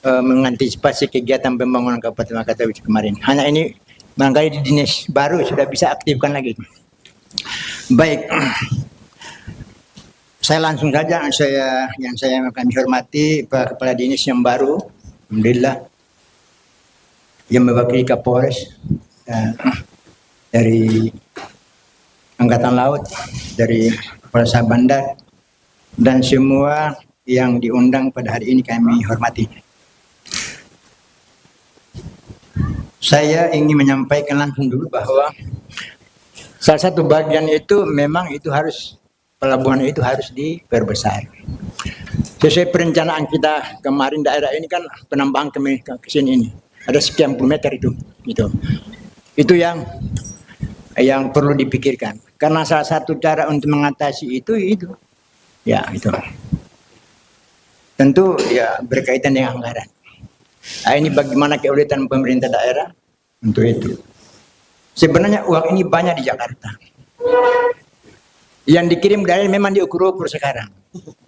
mengantisipasi kegiatan pembangunan Kabupaten Wakatobi kemarin. Hanya ini barangkali di dinas baru sudah bisa aktifkan lagi. Baik. Saya langsung saja, yang kami hormati Pak Kepala Dinas yang baru, alhamdulillah, yang mewakili Kapolres dari Angkatan Laut, dari Kepala Staf Bandar, dan semua yang diundang pada hari ini kami hormati. Saya ingin menyampaikan langsung dulu bahwa salah satu bagian itu memang itu harus pelabuhan itu harus diperbesar. Sesuai perencanaan kita kemarin daerah ini kan penambahan ke sini ini. Ada sekian puluh meter itu. Itu yang perlu dipikirkan. Karena salah satu cara untuk mengatasi itu. Ya, itu. Tentu ya berkaitan dengan anggaran. Nah, ini bagaimana keuletan pemerintah daerah untuk itu. Sebenarnya uang ini banyak di Jakarta. Yang dikirim dari memang diukur-ukur sekarang.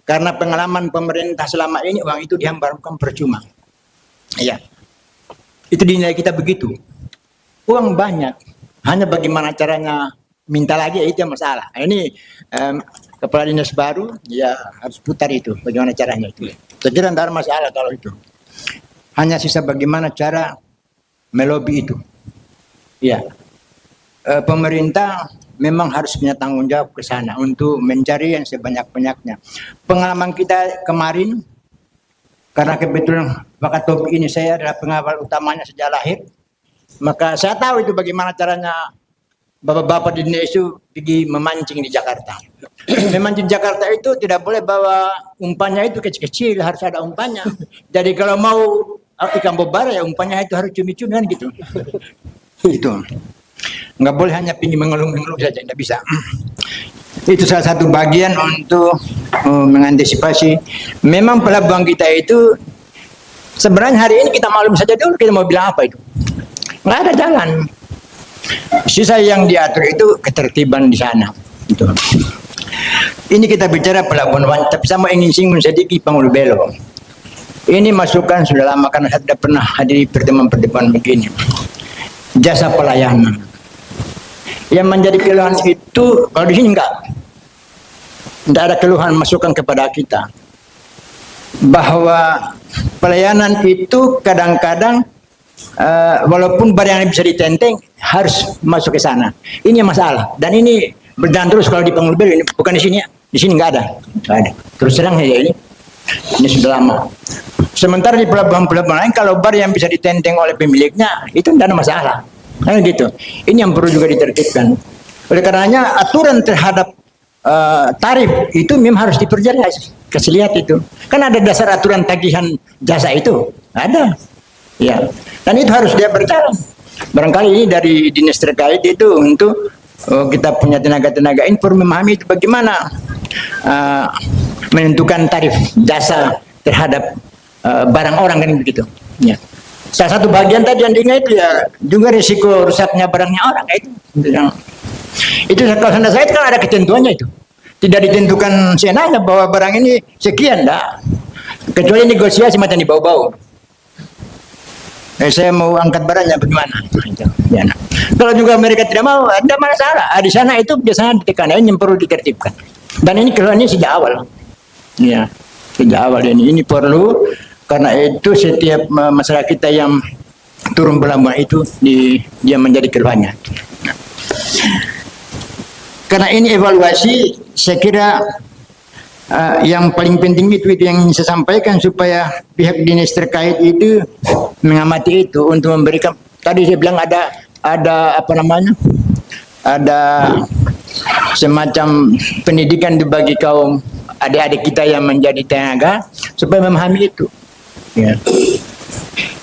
Karena pengalaman pemerintah selama ini uang itu dihamparkan percuma. Iya. Itu dinilai kita begitu. Uang banyak. Hanya bagaimana caranya minta lagi itu yang masalah. Ini kepala dinas baru ya harus putar itu. Bagaimana caranya itu. Saya kira tidak ada masalah kalau itu. Hanya sisa bagaimana cara melobi itu. Iya. Pemerintah memang harus punya tanggung jawab ke sana untuk mencari yang sebanyak-banyaknya. Pengalaman kita kemarin, karena kebetulan Wakatobi ini saya adalah pengawal utamanya sejak lahir, maka saya tahu itu bagaimana caranya bapak-bapak di Indonesia itu pergi memancing di Jakarta. Memancing di Jakarta itu tidak boleh bawa umpannya itu kecil-kecil, harus ada umpannya. Jadi kalau mau ikan bobara ya umpannya itu harus cumi-cumian gitu. Itu. Nggak boleh hanya pergi mengeluh-ngeluh saja, tidak bisa. Itu salah satu bagian untuk mengantisipasi. Memang pelabuhan kita itu sebenarnya hari ini kita maklum saja dulu, kita mau bilang apa itu? Nggak ada jalan. Sisa yang diatur itu ketertiban di sana. Itu. Ini kita bicara pelabuhan, tapi saya mau ingin singgung sedikit Panggul Belo. Ini masukan sudah lama karena saya tidak pernah hadiri pertemuan-pertemuan begini. Jasa pelayanan. Yang menjadi keluhan itu, kalau di sini enggak ada keluhan masukan kepada kita. Bahwa pelayanan itu kadang-kadang, walaupun barang yang bisa ditenteng, harus masuk ke sana. Ini yang masalah. Dan ini berjalan terus kalau di Panggul Belo, ini bukan di sini ya. Di sini enggak ada. Terus terang saja ini sudah lama. Sementara di pelabuhan-pelabuhan lain, kalau bar yang bisa ditenteng oleh pemiliknya, itu tidak ada masalah. Kan gitu. Ini yang perlu juga ditertibkan. Oleh karenanya aturan terhadap tarif itu memang harus diperjelas. Kasih lihat itu. Kan ada dasar aturan tagihan jasa itu. Ada. Ya. Dan itu harus dia berjalan. Barangkali ini dari dinas terkait itu untuk kita punya tenaga-tenaga ini perlu memahami itu bagaimana menentukan tarif jasa terhadap barang orang kan begitu. Ya. Salah satu bagian tadi yang diingat itu ya juga risiko rusaknya barangnya orang itu. Itu kalau Anda saya kan ada ketentuannya itu. Tidak ditentukan seenaknya bahwa barang ini sekian, enggak. Kecuali negosiasi macam di bau-bau. Saya mau angkat barangnya bagaimana? Ya, nah. Kalau juga mereka tidak mau, ada masalah. Di sana itu biasanya ditekan, ini yang perlu ditertibkan. Dan ini keluarnya sejak awal. Ya. sejak awal ini perlu, karena itu setiap masyarakat kita yang turun pelabuhan itu dia menjadi keluarnya. Karena ini evaluasi, saya kira yang paling penting itu yang ingin saya sampaikan, supaya pihak dinas terkait itu mengamati itu untuk memberikan. Tadi saya bilang ada apa namanya, ada semacam pendidikan bagi kaum adik-adik kita yang menjadi tenaga supaya memahami itu. Ya.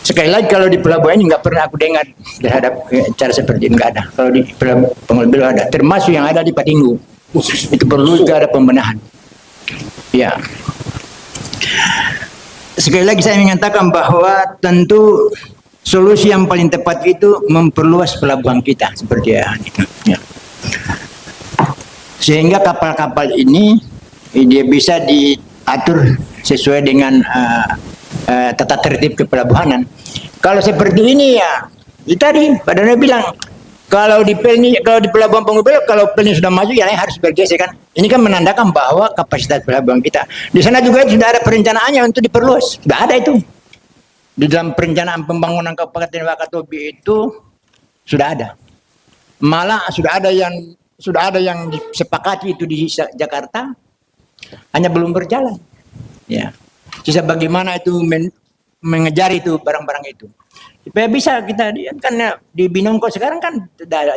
Sekali lagi, kalau di pelabuhan ini nggak pernah aku dengar terhadap cara seperti ini, nggak ada. Kalau di pelabuhan ada, termasuk yang ada di Patinggu, itu perlu juga ada pembenahan. Ya. Sekali lagi saya mengatakan bahwa tentu solusi yang paling tepat itu memperluas pelabuhan kita seperti itu. Ya. Sehingga kapal-kapal ini dia bisa diatur sesuai dengan tata tertib kepelabuhanan. Kalau seperti ini ya, tadi Pak Dana bilang, kalau di pelabuhan Pengubel, kalau pelni sudah maju ya harus bergeser kan. Ini kan menandakan bahwa kapasitas pelabuhan kita. Di sana juga sudah ada perencanaannya untuk diperluas. Sudah ada itu. Di dalam perencanaan pembangunan Kabupaten Wakatobi itu sudah ada. Malah sudah ada yang disepakati itu di Jakarta, hanya belum berjalan. Ya. Sisa bagaimana itu mengejar itu barang-barang itu. Supaya bisa kita lihat kan ya, di Binongko sekarang kan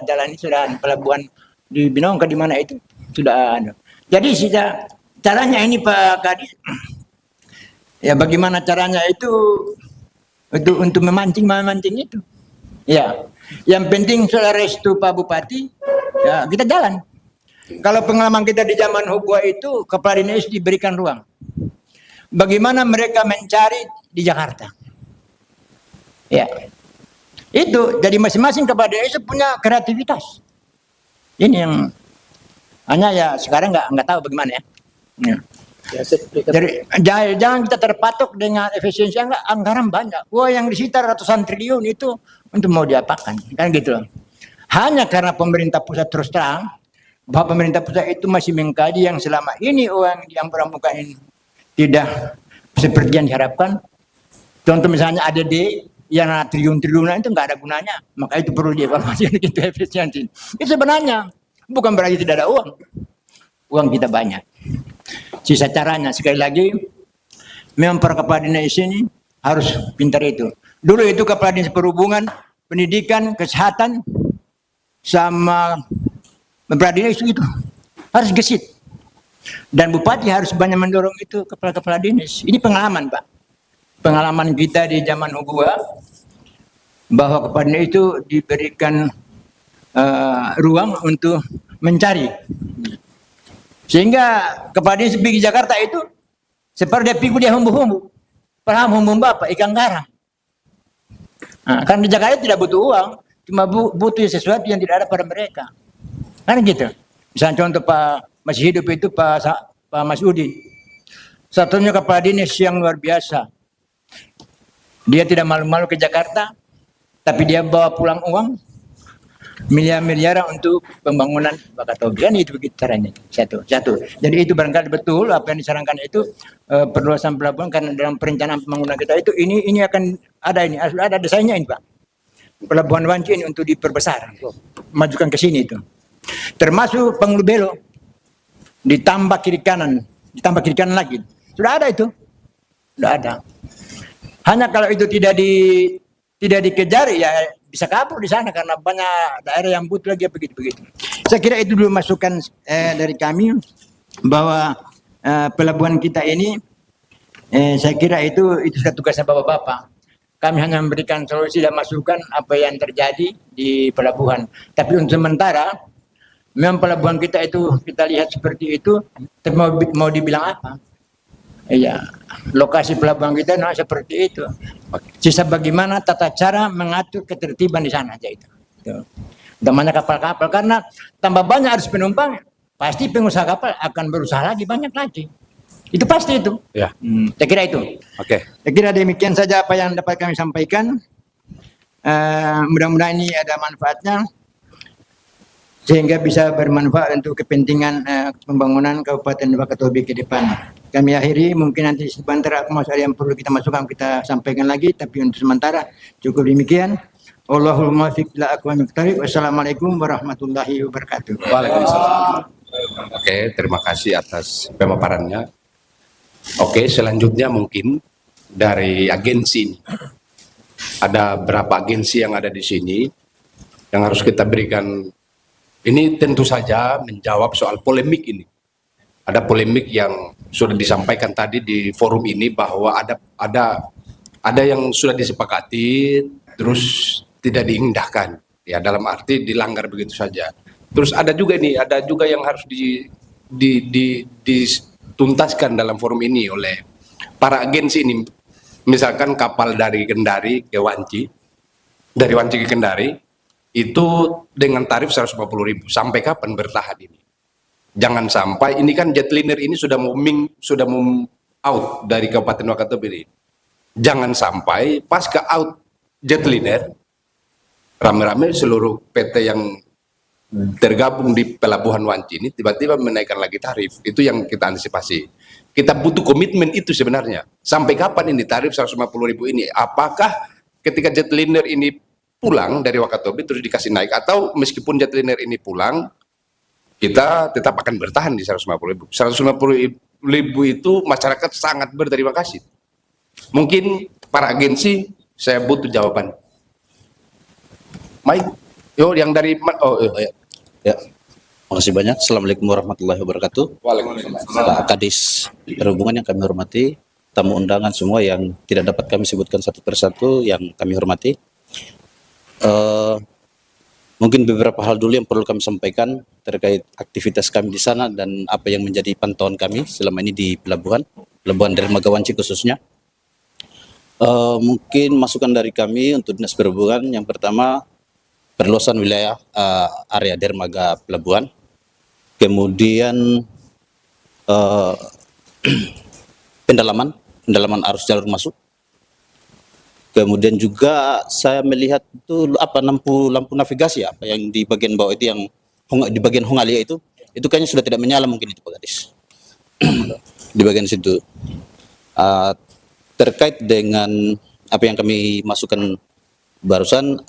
jalan sudah pelabuhan di Binongko di mana itu sudah ada. Jadi sisa caranya ini Pak Kadis, ya bagaimana caranya itu untuk memancing itu. Ya, yang penting soal restu Pak Bupati, ya kita jalan. Kalau pengalaman kita di zaman Hugua itu, kepala dinas diberikan ruang. Bagaimana mereka mencari di Jakarta. Ya, itu jadi masing-masing kepala daerah punya kreativitas. Ini yang hanya ya sekarang nggak tahu bagaimana ya. Jadi jangan kita terpatok dengan efisiensi anggaran banyak. Wah, yang disita ratusan triliun itu untuk mau diapakan, kan gitu loh. Hanya karena pemerintah pusat terus terang bahwa pemerintah pusat itu masih mengkaji yang selama ini uang yang pramuka ini tidak seperti yang diharapkan. Contoh misalnya ADD yang triliun-triliunan itu nggak ada gunanya, maka itu perlu dievaluasi untuk efisiensi. Itu sebenarnya bukan berarti tidak ada uang kita banyak. Sisa caranya sekali lagi, memang para kepala dinas ini harus pintar itu. Dulu itu kepala dinas perhubungan, pendidikan, kesehatan, sama kepala dinas itu harus gesit. Dan bupati harus banyak mendorong itu kepala dinas. Ini pengalaman Pak. Pengalaman kita di zaman Hugua, bahwa kepala dinas itu diberikan ruang untuk mencari. Sehingga kepala dinas pergi Jakarta itu seperti dia pikir dia humbu-humbu. Paham humbu apa? Ikan garang. Nah, karena di Jakarta tidak butuh uang, cuma butuh sesuatu yang tidak ada pada mereka. Kan gitu. Misalnya contoh Pak masih hidup itu Pak Mas Udin. Satunya kepala dinas yang luar biasa. Dia tidak malu-malu ke Jakarta, tapi dia bawa pulang uang miliar-miliaran untuk pembangunan Wakatobi. Kan itu begitu caranya. Satu. Jadi itu barangkali betul apa yang disarankan itu perluasan pelabuhan, karena dalam perencanaan pembangunan kita itu ini akan ada desainnya ini Pak. Pelabuhan Wanci ini untuk diperbesar, majukan ke sini itu. Termasuk Pengubelo ditambah kiri kanan lagi. Sudah ada itu. Sudah ada. Hanya kalau itu tidak dikejar ya bisa kabur di sana, karena banyak daerah yang butuh lagi begitu. Saya kira itu dulu masukan dari kami, bahwa pelabuhan kita ini saya kira itu sudah tugasnya Bapak-bapak. Kami hanya memberikan solusi dan masukan apa yang terjadi di pelabuhan. Tapi untuk sementara memang pelabuhan kita itu kita lihat seperti itu, tapi mau dibilang apa? Iya, lokasi pelabuhan kita seperti itu. Sisa bagaimana tata cara mengatur ketertiban di sana aja itu. Namanya kapal-kapal, karena tambah banyak harus penumpang, pasti pengusaha kapal akan berusaha lagi banyak lagi. Itu pasti itu. Ya. Saya kira itu. Oke. Saya kira demikian saja apa yang dapat kami sampaikan. Mudah-mudahan ini ada manfaatnya, sehingga bisa bermanfaat untuk kepentingan pembangunan Kabupaten Wakatobi ke depan. kami akhiri. Mungkin nanti sebentar masuk ada yang perlu kita masukkan, kita sampaikan lagi. Tapi untuk sementara cukup demikian. Allahul muwaffiq ila aqwamit thoriq. Wassalamualaikum warahmatullahi wabarakatuh. Waalaikumsalam. Oke, terima kasih atas pemaparannya. Oke, selanjutnya mungkin dari agensi ini. Ada berapa agensi yang ada di sini yang harus kita berikan. Ini tentu saja menjawab soal polemik ini. Ada polemik yang sudah disampaikan tadi di forum ini bahwa ada yang sudah disepakati terus tidak diindahkan. Ya, dalam arti dilanggar begitu saja. Terus ada juga yang harus dituntaskan dalam forum ini oleh para agensi ini. Misalkan kapal dari Kendari ke Wanci, dari Wanci ke Kendari, itu dengan tarif 150.000. Sampai kapan bertahan ini? Jangan sampai, ini kan jetliner ini sudah mau out dari Kabupaten Wakatobi ini. Jangan sampai pas ke out jetliner, rame-rame seluruh PT yang tergabung di Pelabuhan Wanci ini tiba-tiba menaikkan lagi tarif. Itu yang kita antisipasi. Kita butuh komitmen itu sebenarnya. Sampai kapan ini tarif 150.000 ini? Apakah ketika jetliner ini pulang dari Wakatobi terus dikasih naik, atau meskipun jetliner ini pulang kita tetap akan bertahan di 150.000? 150.000 itu masyarakat sangat berterima kasih. Mungkin para agensi saya butuh jawaban. Mike, yang dari Ya, makasih banyak. Assalamualaikum warahmatullahi wabarakatuh. Waalaikumsalam. Pak Kadis Perhubungan yang kami hormati, tamu undangan semua yang tidak dapat kami sebutkan satu persatu yang kami hormati. Mungkin beberapa hal dulu yang perlu kami sampaikan terkait aktivitas kami di sana dan apa yang menjadi pantauan kami selama ini di Pelabuhan Dermaga Wanci khususnya. Mungkin masukan dari kami untuk Dinas Perhubungan, yang pertama perluasan wilayah area dermaga pelabuhan, kemudian pendalaman arus jalur masuk, kemudian juga saya melihat itu lampu navigasi apa yang di bagian bawah itu, yang di bagian Hongalia itu kayaknya sudah tidak menyala, mungkin itu Pak Gadis. Di bagian situ terkait dengan apa yang kami masukkan barusan,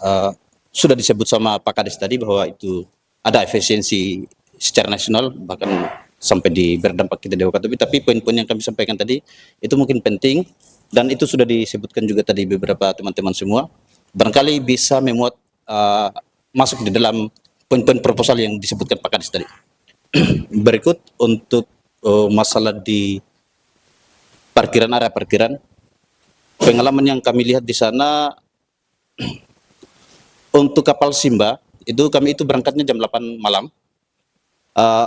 sudah disebut sama Pak Kadis tadi bahwa itu ada efisiensi secara nasional, bahkan sampai berdampak kita di Wakatobi. Tapi poin-poin yang kami sampaikan tadi itu mungkin penting, dan itu sudah disebutkan juga tadi beberapa teman-teman semua. Barangkali bisa memuat masuk di dalam poin-poin proposal yang disebutkan Pak Kadis tadi. Berikut untuk masalah di area parkiran, pengalaman yang kami lihat di sana. Untuk kapal Simba itu kami itu berangkatnya jam 8 malam.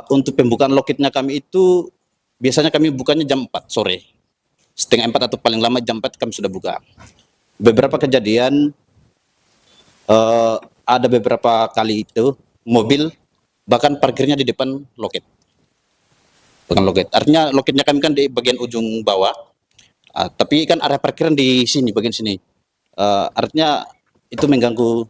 Untuk pembukaan loketnya kami itu biasanya kami bukanya jam 4 sore. Setengah 4 atau paling lama jam 4 kami sudah buka. Beberapa kejadian ada beberapa kali itu mobil bahkan parkirnya di depan loket. Bukan loket. Artinya loketnya kami kan di bagian ujung bawah. Tapi kan area parkiran di sini, bagian sini. Artinya itu mengganggu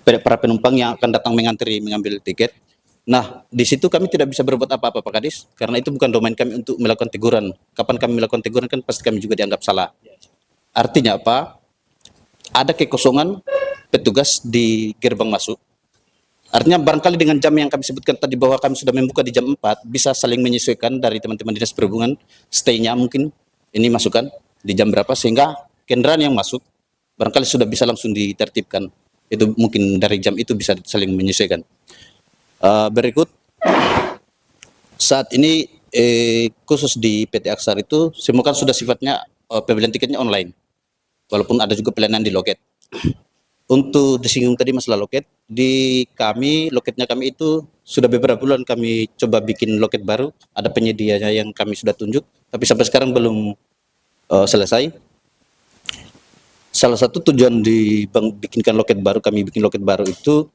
para penumpang yang akan datang mengambil tiket. Nah, di situ kami tidak bisa berbuat apa-apa Pak Kadis, karena itu bukan domain kami untuk melakukan teguran. Kapan kami melakukan teguran kan pasti kami juga dianggap salah. Artinya apa? Ada kekosongan petugas di gerbang masuk. Artinya barangkali dengan jam yang kami sebutkan tadi bahwa kami sudah membuka di jam 4, bisa saling menyesuaikan dari teman-teman Dinas Perhubungan, stay-nya mungkin ini masukkan di jam berapa, sehingga kendaraan yang masuk barangkali sudah bisa langsung ditertibkan. Itu mungkin dari jam itu bisa saling menyesuaikan. Berikut, saat ini khusus di PT Aksar itu semua kan sudah sifatnya pembelian tiketnya online, walaupun ada juga pelayanan di loket. Untuk disinggung tadi masalah loket, di kami loketnya kami itu sudah beberapa bulan kami coba bikin loket baru, ada penyedianya yang kami sudah tunjuk, tapi sampai sekarang belum selesai. Salah satu tujuan bikinkan loket baru, kami bikin loket baru itu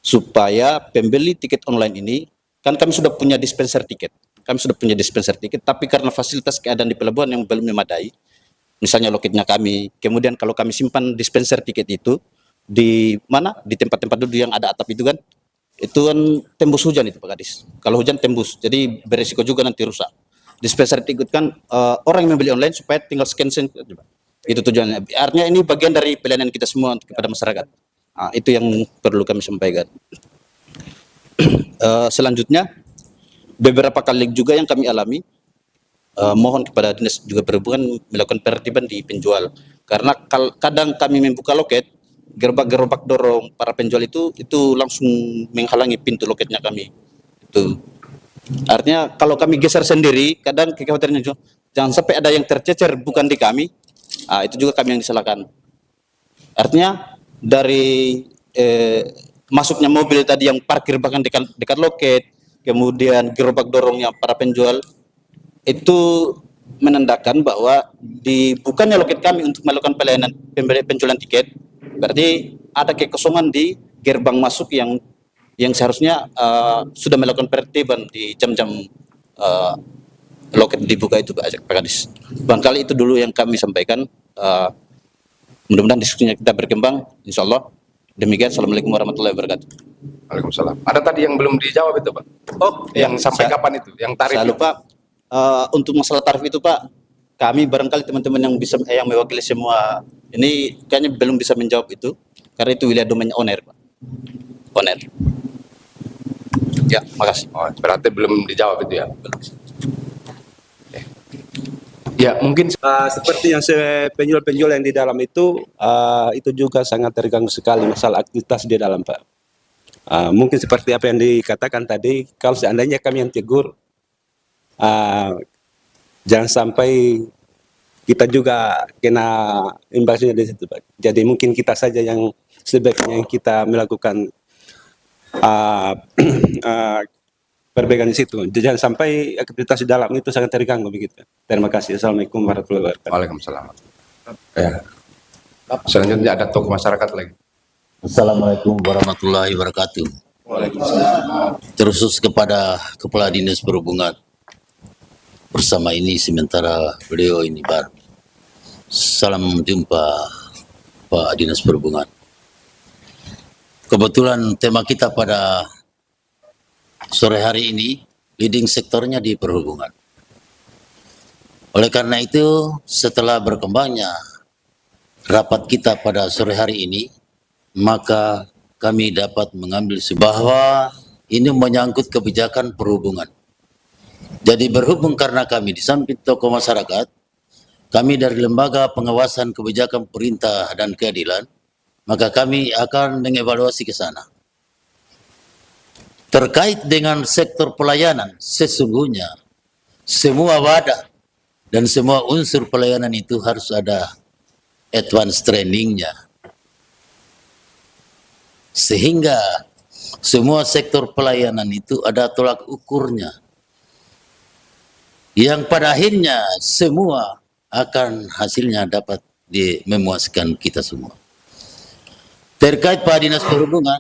supaya pembeli tiket online ini, kan kami sudah punya dispenser tiket. Tapi karena fasilitas keadaan di pelabuhan yang belum memadai, misalnya loketnya kami, kemudian kalau kami simpan dispenser tiket itu di mana? Di tempat-tempat duduk yang ada atap itu kan tembus hujan itu Pak Kadis. Kalau hujan tembus, jadi beresiko juga nanti rusak. dispenser diikutkan orang yang membeli online supaya tinggal scan. Itu tujuannya. Artinya ini bagian dari pelayanan kita semua kepada masyarakat. Itu yang perlu kami sampaikan. Selanjutnya, beberapa kali juga yang kami alami, mohon kepada dinas juga perhubungan melakukan penertiban di penjual. Karena kadang kami membuka loket, gerobak-gerobak dorong para penjual itu langsung menghalangi pintu loketnya kami. Itu artinya kalau kami geser sendiri, kadang kekhawatirannya juga jangan sampai ada yang tercecer bukan di kami. Itu juga kami yang disalahkan. Artinya dari masuknya mobil tadi yang parkir bahkan dekat loket, kemudian gerobak dorongnya para penjual, itu menandakan bahwa dibukanya loket kami untuk melakukan pelayanan penjualan tiket, berarti ada kekosongan di gerbang masuk yang seharusnya sudah melakukan penertiban di jam-jam loket dibuka itu Pak Kadis. Barangkali itu dulu yang kami sampaikan. Mudah-mudahan diskusinya kita berkembang, insya Allah. Demikian, Assalamualaikum warahmatullahi wabarakatuh. Waalaikumsalam. Ada tadi yang belum dijawab itu Pak? Yang sampai kapan itu? Yang tarif? Saya lupa. Untuk masalah tarif itu Pak, kami barangkali teman-teman yang mewakili semua ini kayaknya belum bisa menjawab itu, karena itu wilayah domainnya owner Pak. Owner. Ya, makasih. Berarti belum dijawab itu ya? Ya mungkin seperti yang penjual-penjual yang di dalam itu juga sangat terganggu sekali masalah aktivitas di dalam Pak. Mungkin seperti apa yang dikatakan tadi, kalau seandainya kami yang tegur, jangan sampai kita juga kena imbasnya di situ Pak. Jadi mungkin kita saja yang sebaiknya kita melakukan perbaikan di situ. Jangan sampai aktivitas di dalam itu sangat terganggu begitu. Terima kasih. Assalamualaikum warahmatullahi wabarakatuh. Waalaikumsalam. Ya. Selanjutnya ada tokoh masyarakat lagi. Assalamualaikum warahmatullahi wabarakatuh. Waalaikumsalam. Terkhusus kepada Kepala Dinas Perhubungan. Bersama ini sementara beliau ini baru. Salam jumpa Pak Dinas Perhubungan. Kebetulan tema kita pada sore hari ini leading sektornya di perhubungan. Oleh karena itu, setelah berkembangnya rapat kita pada sore hari ini, maka kami dapat mengambil bahwa ini menyangkut kebijakan perhubungan. Jadi berhubung karena kami di samping tokoh masyarakat, kami dari Lembaga Pengawasan Kebijakan Perintah dan Keadilan, maka kami akan mengevaluasi ke sana. Terkait dengan sektor pelayanan, sesungguhnya semua wadah dan semua unsur pelayanan itu harus ada advance trainingnya. Sehingga semua sektor pelayanan itu ada tolak ukurnya. Yang pada akhirnya semua akan hasilnya dapat memuaskan kita semua. Terkait Pak Dinas Perhubungan,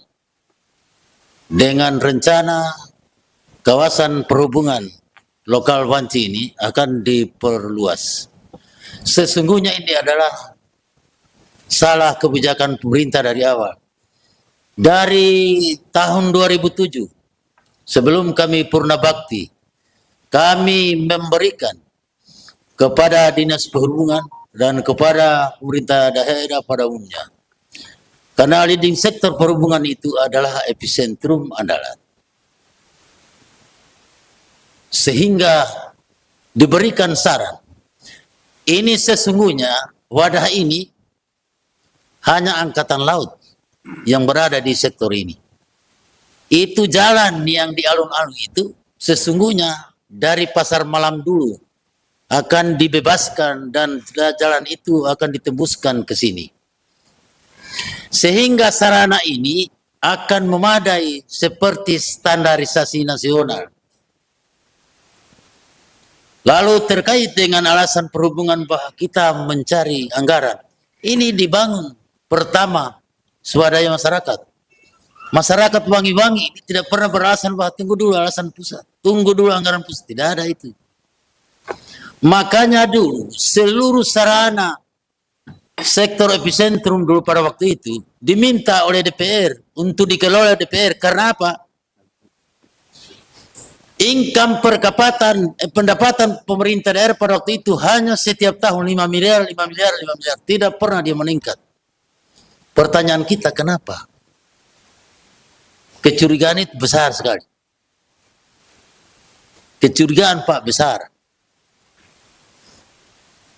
dengan rencana kawasan perhubungan lokal Wanci ini akan diperluas. Sesungguhnya ini adalah salah kebijakan pemerintah dari awal. Dari tahun 2007, sebelum kami purna bakti, kami memberikan kepada Dinas Perhubungan dan kepada pemerintah daerah pada umumnya. Karena leading sektor perhubungan itu adalah epicentrum andalan. Sehingga diberikan saran, ini sesungguhnya wadah ini hanya angkatan laut yang berada di sektor ini. Itu jalan yang di alun-alun itu sesungguhnya dari pasar malam dulu akan dibebaskan dan jalan itu akan ditembuskan ke sini. Sehingga sarana ini akan memadai seperti standarisasi nasional. Lalu terkait dengan alasan perhubungan bahwa kita mencari anggaran, ini dibangun pertama swadaya masyarakat. Masyarakat wangi-wangi tidak pernah beralasan bahwa tunggu dulu alasan pusat, tunggu dulu anggaran pusat, tidak ada itu. Makanya dulu seluruh sarana sektor epicentrum dulu pada waktu itu diminta oleh DPR untuk dikelola DPR. Karena apa? income pendapatan pemerintah daerah pada waktu itu hanya setiap tahun 5 miliar, 5 miliar, 5 miliar. Tidak pernah dia meningkat. Pertanyaan kita kenapa? Kecurigaan itu besar sekali. Kecurigaan Pak besar.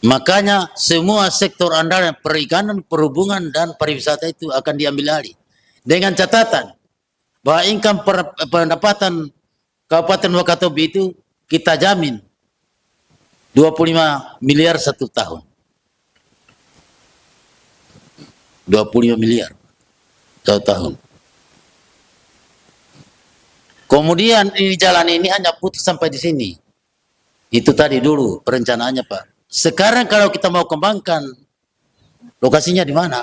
Makanya semua sektor andalan perikanan, perhubungan, dan pariwisata itu akan diambil alih. Dengan catatan bahwa income pendapatan Kabupaten Wakatobi itu kita jamin 25 miliar satu tahun. 25 miliar satu tahun. Kemudian ini jalan ini hanya putus sampai di sini. Itu tadi dulu perencanaannya Pak. Sekarang kalau kita mau kembangkan, lokasinya di mana?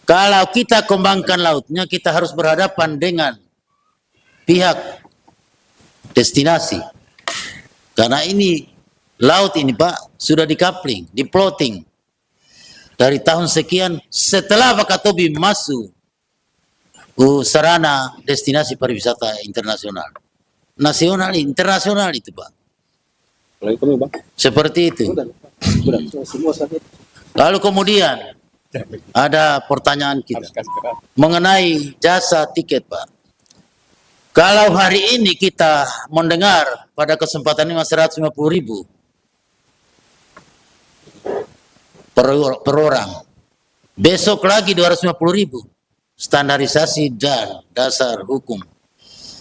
Kalau kita kembangkan lautnya, kita harus berhadapan dengan pihak destinasi. Karena ini, laut ini Pak, sudah di-coupling, di-plotting. Dari tahun sekian, setelah Wakatobi masuk sarana destinasi pariwisata internasional. Nasional, internasional itu Pak. Seperti itu. Lalu kemudian ada pertanyaan kita mengenai jasa tiket Pak. Kalau hari ini kita mendengar pada kesempatan ini 150.000 per orang, besok lagi 250.000. Standarisasi dan dasar hukum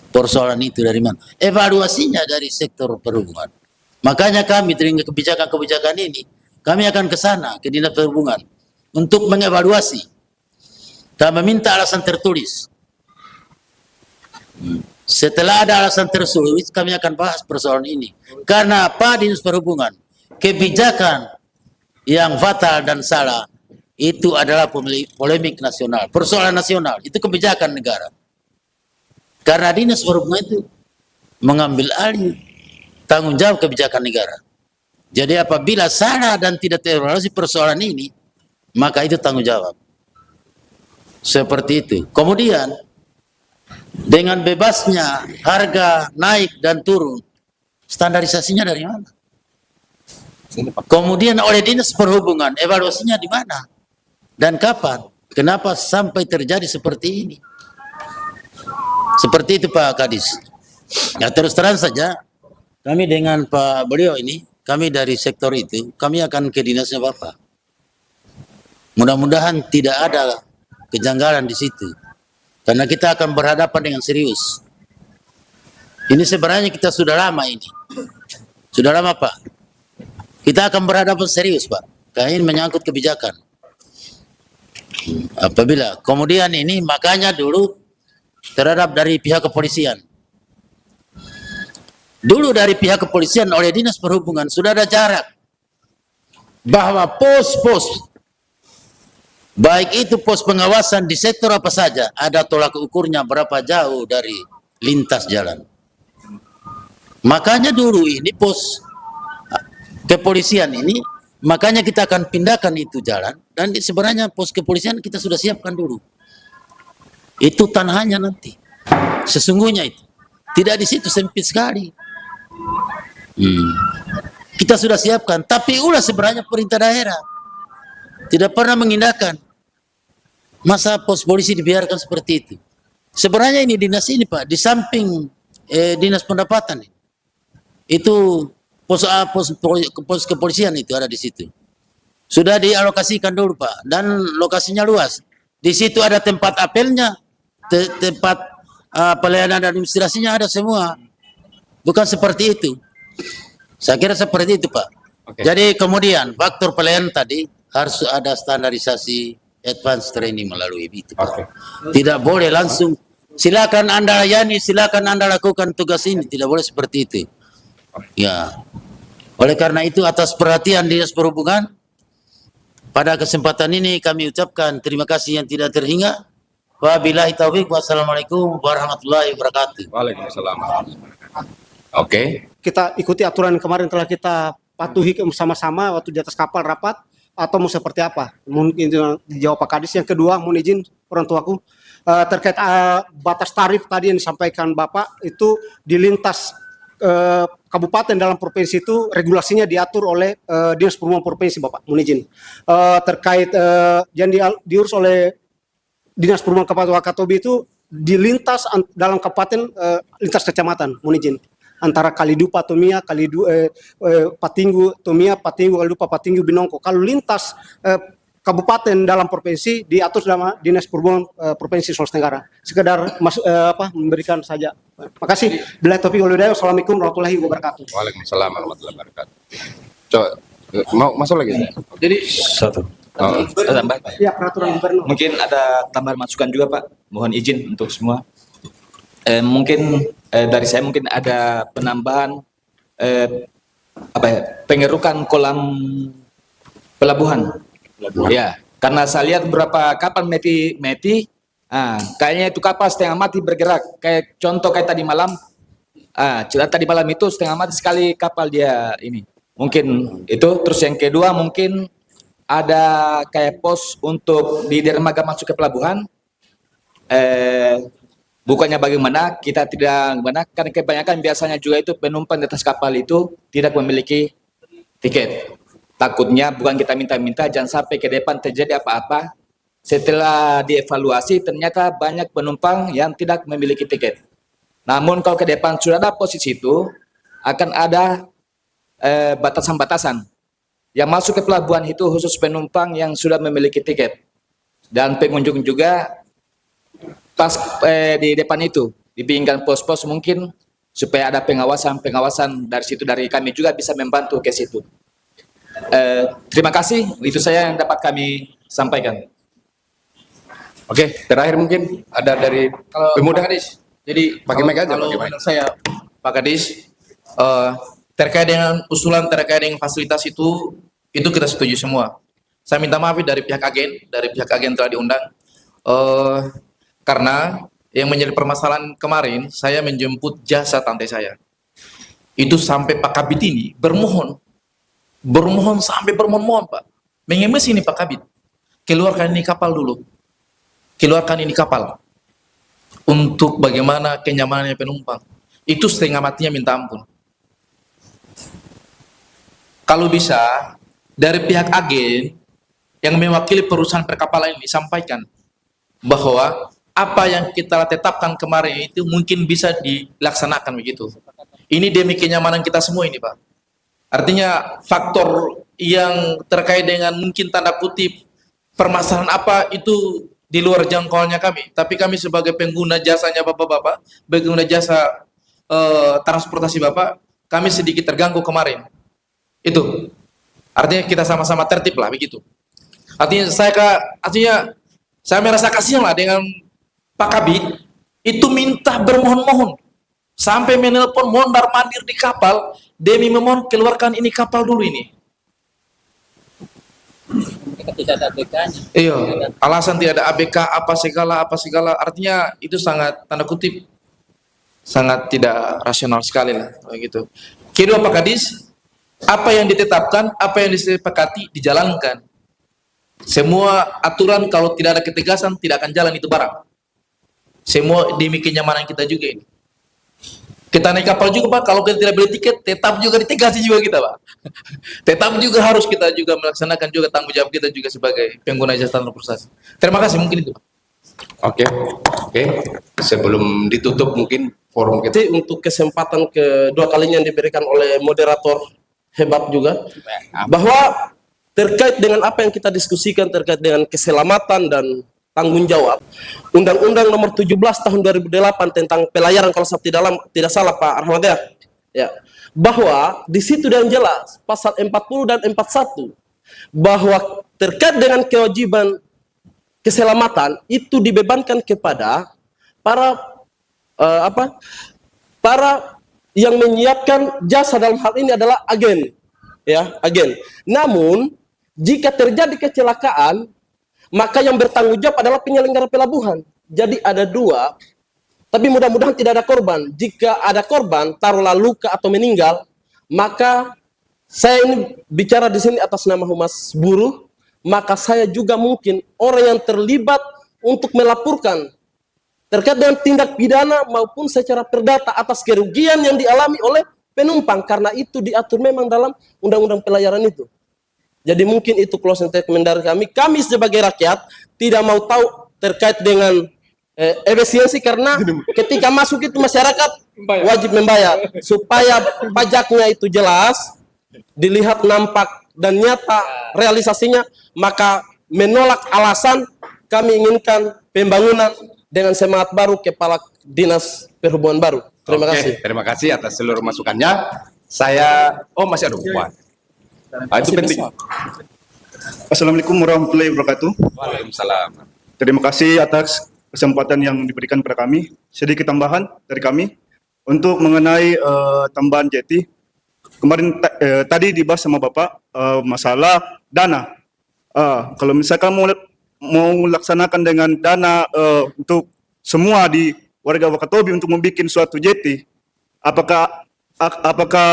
persoalan itu dari mana? Evaluasinya dari sektor perhubungan. Makanya kami dengan kebijakan-kebijakan ini, kami akan ke sana, ke Dinas Perhubungan, untuk mengevaluasi dan meminta alasan tertulis. Setelah ada alasan tertulis, kami akan bahas persoalan ini. Karena apa Dinas Perhubungan? Kebijakan yang fatal dan salah itu adalah polemik nasional, persoalan nasional, itu kebijakan negara. Karena Dinas Perhubungan itu mengambil alih tanggung jawab kebijakan negara. Jadi apabila salah dan tidak terevaluasi persoalan ini, maka itu tanggung jawab. Seperti itu. Kemudian dengan bebasnya harga naik dan turun, standarisasinya dari mana? Kemudian oleh Dinas Perhubungan, evaluasinya di mana? Dan kapan? Kenapa sampai terjadi seperti ini? Seperti itu Pak Kadis. Ya terus terang saja, kami dengan Pak beliau ini, kami dari sektor itu, kami akan ke dinasnya Bapak. Mudah-mudahan tidak ada kejanggalan di situ. Karena kita akan berhadapan dengan serius. Ini sebenarnya kita sudah lama ini. Sudah lama Pak. Kita akan berhadapan serius Pak. Karena ini menyangkut kebijakan. Apabila kemudian ini makanya dulu terhadap dari pihak kepolisian. Dulu dari pihak kepolisian oleh Dinas Perhubungan sudah ada jarak bahwa pos-pos baik itu pos pengawasan di sektor apa saja ada tolak ukurnya berapa jauh dari lintas jalan. Makanya dulu ini pos kepolisian ini makanya kita akan pindahkan itu jalan dan sebenarnya pos kepolisian kita sudah siapkan dulu. Itu tanahnya nanti. Sesungguhnya itu tidak di situ sempit sekali. Kita sudah siapkan, tapi ulah sebenarnya perintah daerah tidak pernah mengindahkan. Masa pos polisi dibiarkan seperti itu? Sebenarnya ini dinas ini Pak, di samping dinas pendapatan itu pos kepolisian itu ada di situ. Sudah dialokasikan dulu Pak, dan lokasinya luas. Di situ ada tempat apelnya, tempat pelayanan administrasinya ada semua. Bukan seperti itu. Saya kira seperti itu Pak. Okay. Jadi kemudian faktor pelayanan tadi harus ada standarisasi advance training melalui itu Pak. Okay. Tidak boleh langsung silakan Anda layani, silakan Anda lakukan tugas ini. Tidak boleh seperti itu. Ya. Oleh karena itu atas perhatian Dinas Perhubungan pada kesempatan ini kami ucapkan terima kasih yang tidak terhingga. Wabillahi taufiq. Wassalamualaikum warahmatullahi wabarakatuh. Waalaikumsalam. Oke. Kita ikuti aturan yang kemarin telah kita patuhi bersama-sama waktu di atas kapal rapat, atau mau seperti apa? Mungkin dijawab Pak Kadis. Yang kedua, mohon izin orang tuaku, terkait batas tarif tadi yang disampaikan Bapak itu di lintas kabupaten dalam provinsi itu regulasinya diatur oleh Dinas Perhubungan Provinsi, Bapak. Mohon izin. Terkait yang diurus oleh Dinas Perhubungan Kabupaten Wakatobi itu di lintas dalam kabupaten lintas kecamatan. Mohon izin. Antara Kalidupa, Tomia, Patinggu, Tomia, Patinggu, Kalidupa, Patinggu, Binongko. Kalau lintas kabupaten dalam provinsi diatur dalam Dinas Perhubungan Provinsi Sulawesi Tenggara. Sekedar memberikan saja. Makasih. Bila taufiq wal hidayah. Wassalamualaikum warahmatullahi wabarakatuh. Waalaikumsalam warahmatullahi wabarakatuh. Coba mau masuk lagi saya. Jadi Satu. Tambah. Ya, peraturan gubernur. Mungkin ada tambahan masukan juga Pak. Mohon izin untuk semua. Mungkin dari saya mungkin ada penambahan pengerukan kolam pelabuhan. Ya, karena saya lihat beberapa kapal meti, kayaknya itu kapal setengah mati bergerak. Kayak contoh kayak tadi malam, cerita tadi malam itu setengah mati sekali kapal dia ini. Mungkin itu. Terus yang kedua mungkin ada kayak pos untuk di dermaga masuk ke pelabuhan. Bukannya bagaimana kita tidak gimana, karena kebanyakan biasanya juga itu penumpang di atas kapal itu tidak memiliki tiket. Takutnya bukan kita minta-minta, jangan sampai ke depan terjadi apa-apa. Setelah dievaluasi ternyata banyak penumpang yang tidak memiliki tiket. Namun kalau ke depan sudah ada posisi itu, akan ada batasan-batasan. Yang masuk ke pelabuhan itu khusus penumpang yang sudah memiliki tiket. Dan pengunjung juga pas di depan itu dibikinkan pos-pos mungkin supaya ada pengawasan dari situ, dari kami juga bisa membantu ke situ. Terima kasih, itu saya yang dapat kami sampaikan. Oke, terakhir mungkin ada dari pemuda Kadis. Jadi pakai mic aja. Kalau menurut saya Pak Kadis, terkait dengan usulan terkait dengan fasilitas itu kita setuju semua. Saya minta maaf dari pihak agen telah diundang, karena yang menjadi permasalahan kemarin saya menjemput jasa tante saya. Itu sampai Pak Kabit ini bermohon sampai bermohon Pak, mengemes ini Pak Kabit, keluarkan ini kapal dulu, keluarkan ini kapal untuk bagaimana kenyamanannya penumpang. Itu setengah matinya minta ampun. Kalau bisa dari pihak agen yang mewakili perusahaan perkapalan ini sampaikan bahwa apa yang kita tetapkan kemarin itu mungkin bisa dilaksanakan begitu. Ini demi kenyamanan kita semua ini Pak. Artinya faktor yang terkait dengan mungkin tanda kutip permasalahan apa itu di luar jangkauannya kami. Tapi kami sebagai pengguna jasanya Bapak-Bapak, pengguna jasa transportasi Bapak, kami sedikit terganggu kemarin. Itu. Artinya kita sama-sama tertib lah begitu. Artinya saya merasa kasihan lah dengan Pak Kabit itu minta bermohon-mohon sampai menelpon mondar-mandir di kapal demi memohon keluarkan ini kapal dulu ini. Tidak ada ABK-nya. Iya, alasan tidak ada ABK apa segala artinya itu sangat tanda kutip sangat tidak rasional sekali lah begitu. Kedua Pak Kadis, apa yang ditetapkan, apa yang disepakati dijalankan. Semua aturan kalau tidak ada ketegasan tidak akan jalan itu barang. Semua demi kenyamanan kita juga ini. Kita naik kapal juga Pak, kalau kita tidak beli tiket, tetap juga ditegasi juga kita Pak. Tetap juga harus kita juga melaksanakan juga tanggung jawab kita juga sebagai pengguna jasa transportasi. Terima kasih, mungkin itu. Oke. Sebelum ditutup mungkin forum kita. Untuk kesempatan kedua kalinya yang diberikan oleh moderator hebat juga, bahwa terkait dengan apa yang kita diskusikan terkait dengan keselamatan dan tanggung jawab, Undang-Undang Nomor 17 Tahun 2008 tentang pelayaran, kalau saya tidak salah Pak Rahmat ya, bahwa di situ dan jelas pasal 40 dan 41 bahwa terkait dengan kewajiban keselamatan itu dibebankan kepada para yang menyiapkan jasa, dalam hal ini adalah agen, ya, agen. Namun jika terjadi kecelakaan, maka yang bertanggung jawab adalah penyelenggara pelabuhan. Jadi ada dua, tapi mudah-mudahan tidak ada korban. Jika ada korban, taruhlah luka atau meninggal, maka saya ini bicara di sini atas nama Humas Buruh, maka saya juga mungkin orang yang terlibat untuk melaporkan terkait dengan tindak pidana maupun secara perdata atas kerugian yang dialami oleh penumpang, karena itu diatur memang dalam undang-undang pelayaran itu. Jadi mungkin itu closing statement dari kami. Kami sebagai rakyat tidak mau tahu terkait dengan efisiensi, karena ketika masuk itu masyarakat wajib membayar supaya pajaknya itu jelas, dilihat nampak dan nyata realisasinya. Maka menolak alasan kami inginkan pembangunan dengan semangat baru Kepala Dinas Perhubungan baru. Terima kasih. Terima kasih atas seluruh masukannya. Saya masih ada bukuan. Itu penting. Assalamualaikum warahmatullahi wabarakatuh. Waalaikumsalam. Terima kasih atas kesempatan yang diberikan kepada kami. Sedikit tambahan dari kami untuk mengenai tambahan jeti. Kemarin tadi dibahas sama Bapak masalah dana. Kalau misalkan mau laksanakan dengan dana untuk semua di warga Wakatobi untuk membuat suatu jeti, apakah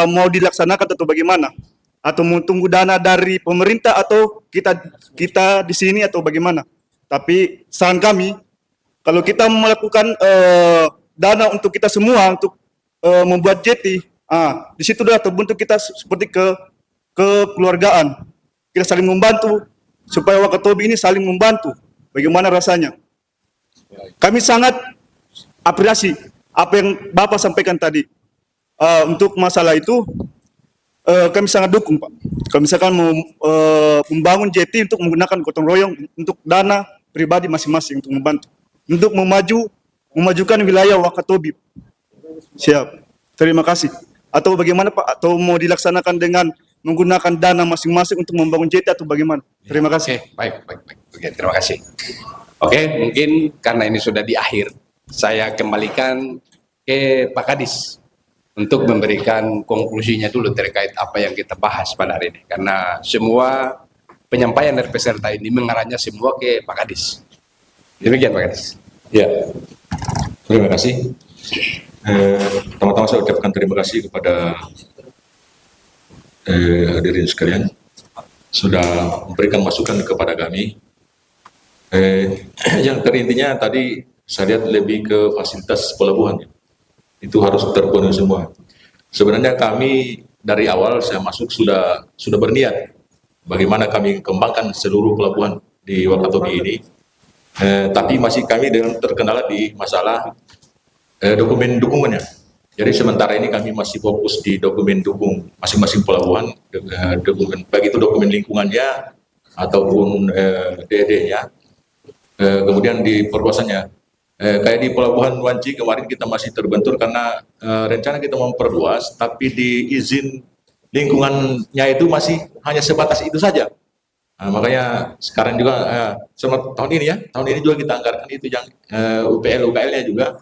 mau dilaksanakan atau bagaimana? Atau mau tunggu dana dari pemerintah atau kita di sini atau bagaimana? Tapi saran kami, kalau kita melakukan dana untuk kita semua untuk membuat jeti, di situ sudah terbentuk kita seperti kekeluargaan. Kita saling membantu supaya Wakatobi ini saling membantu. Bagaimana rasanya? Kami sangat apresiasi apa yang Bapak sampaikan tadi. Untuk masalah itu kami sangat dukung, Pak. Kalau misalkan mau membangun jeti untuk menggunakan gotong royong untuk dana pribadi masing-masing untuk membantu, untuk memajukan wilayah Wakatobi. Siap. Terima kasih. Atau bagaimana Pak? Atau mau dilaksanakan dengan menggunakan dana masing-masing untuk membangun jeti atau bagaimana? Terima kasih. Baik. Oke, terima kasih. Oke, mungkin karena ini sudah di akhir, saya kembalikan ke Pak Kadis untuk memberikan konklusinya dulu terkait apa yang kita bahas pada hari ini. Karena semua penyampaian dari peserta ini mengarahnya semua ke Pak Kadis. Demikian Pak Kadis. Ya, terima kasih. Pertama-tama saya ucapkan terima kasih kepada hadirin sekalian sudah memberikan masukan kepada kami. Yang terintinya tadi saya lihat lebih ke fasilitas pelabuhan. Itu harus terpenuhi semua. Sebenarnya kami dari awal saya masuk sudah berniat bagaimana kami kembangkan seluruh pelabuhan di Wakatobi ini. Tapi masih kami terkendala di masalah dokumen dukungannya. Jadi sementara ini kami masih fokus di dokumen dukung masing-masing pelabuhan, dokumen, baik itu dokumen lingkungannya ataupun DED-nya. Kemudian di perluasannya, kayak di Pelabuhan Wanci kemarin kita masih terbentur karena rencana kita memperluas, tapi di izin lingkungannya itu masih hanya sebatas itu saja. Makanya sekarang juga tahun ini juga kita anggarkan itu yang UPL-nya juga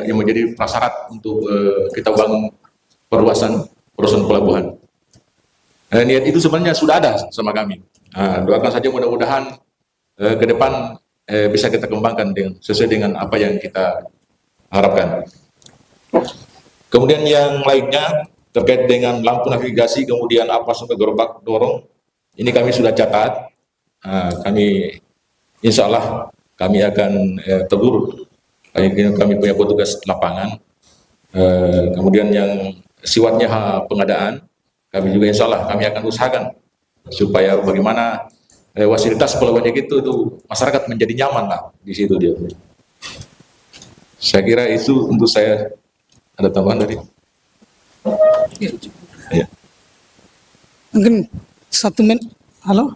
yang menjadi prasyarat untuk kita bangun perluasan pelabuhan. Niat itu sebenarnya sudah ada sama kami. Doakan saja mudah-mudahan ke depan bisa kita kembangkan sesuai dengan apa yang kita harapkan. Kemudian yang lainnya terkait dengan lampu navigasi, kemudian apa sampai gerobak dorong, ini kami sudah catat. Kami insya Allah kami akan tegur. Kami punya petugas lapangan, kemudian yang sifatnya pengadaan, kami juga insya Allah kami akan usahakan supaya bagaimana fasilitas pelabuhan itu masyarakat menjadi nyaman lah di situ dia. Saya kira itu untuk saya. Ada tambahan dari? Ya. Mungkin 1 menit. Halo?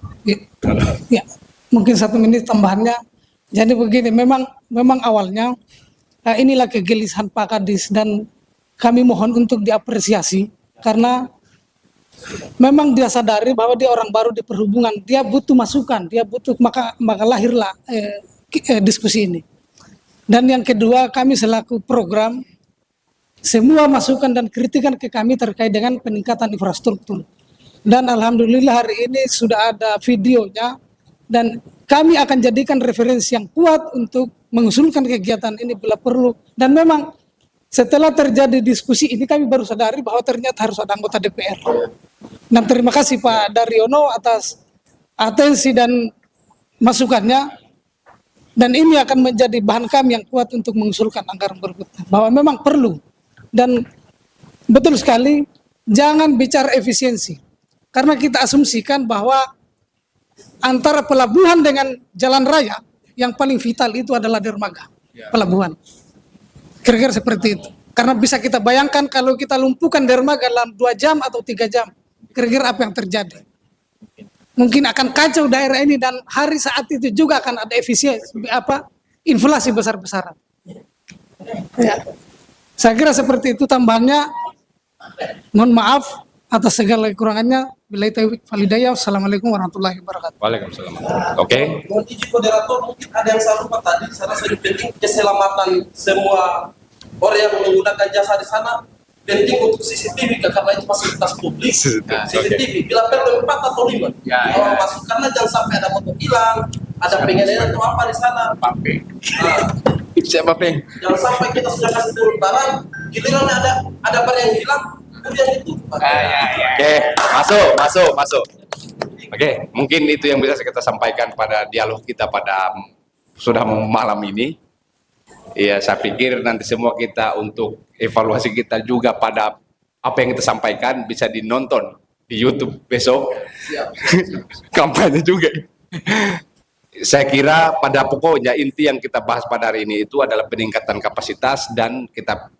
Ya. Mungkin 1 menit tambahannya. Jadi begini, memang awalnya inilah kegelisahan Pak Kadis dan kami mohon untuk diapresiasi karena memang dia sadari bahwa dia orang baru di perhubungan, dia butuh masukan, maka lahirlah diskusi ini. Dan yang kedua, kami selaku program semua masukan dan kritikan ke kami terkait dengan peningkatan infrastruktur. Dan alhamdulillah hari ini sudah ada videonya dan kami akan jadikan referensi yang kuat untuk mengusulkan kegiatan ini bila perlu. Dan memang setelah terjadi diskusi ini kami baru sadari bahwa ternyata harus ada anggota DPR. Dan terima kasih Pak Daryono atas atensi dan masukannya. Dan ini akan menjadi bahan kami yang kuat untuk mengusulkan anggaran berikutnya, bahwa memang perlu. Dan betul sekali, jangan bicara efisiensi, karena kita asumsikan bahwa antara pelabuhan dengan jalan raya yang paling vital itu adalah dermaga pelabuhan. Kira-kira seperti itu. Karena bisa kita bayangkan kalau kita lumpuhkan dermaga dalam 2 jam atau 3 jam, kira-kira apa yang terjadi? Mungkin akan kacau daerah ini, dan hari saat itu juga akan ada inflasi besar-besaran. Ya. Saya kira seperti itu tambahannya. Mohon maaf atas segala kekurangannya. Billahi taufiq wal hidayah. Wassalamualaikum warahmatullahi wabarakatuh. Waalaikumsalam. Oke. Mohon izin moderator, mungkin ada yang saya lupa tadi. Saya rasa penting keselamatan semua orang yang menggunakan jasa di sana. Penting untuk CCTV, karena itu fasilitas publik. CCTV, bila perlu 4 atau 5. Orang masuk, karena jangan sampai ada motor hilang, ada pengenalan atau apa di sana. Siapa Peng? Jangan sampai kita sudah kasih turun barang, giliran ada barang yang hilang, kemudian itu. Oke, masuk. Oke, mungkin itu yang bisa kita sampaikan pada dialog kita pada sudah malam ini. Ya, saya pikir nanti semua kita untuk evaluasi kita juga pada apa yang kita sampaikan bisa dinonton di YouTube besok. Kampanye juga. Saya kira pada pokoknya inti yang kita bahas pada hari ini itu adalah peningkatan kapasitas dan kita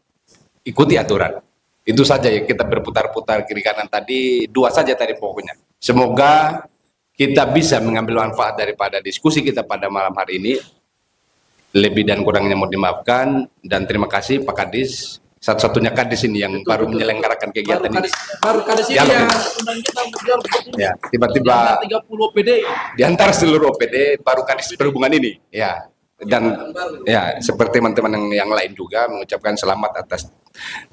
ikuti aturan. Itu saja ya, kita berputar-putar kiri kanan tadi, 2 saja tadi pokoknya. Semoga kita bisa mengambil manfaat daripada diskusi kita pada malam hari ini. Lebih dan kurangnya mau dimaafkan, dan terima kasih Pak Kadis, satu-satunya Kadis ini yang baru menyelenggarakan kegiatan ini. Baru Kadis ini ya, tiba-tiba 30 OPD di antara seluruh OPD baru Kadis Perhubungan ini. Ya, dan ya seperti teman-teman yang lain juga mengucapkan selamat atas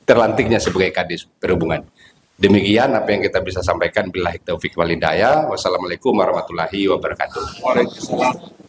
terlantiknya sebagai Kadis Perhubungan. Demikian apa yang kita bisa sampaikan. Billahi taufiq wal hidayah. Wassalamualaikum warahmatullahi wabarakatuh. Waalaikumsalam.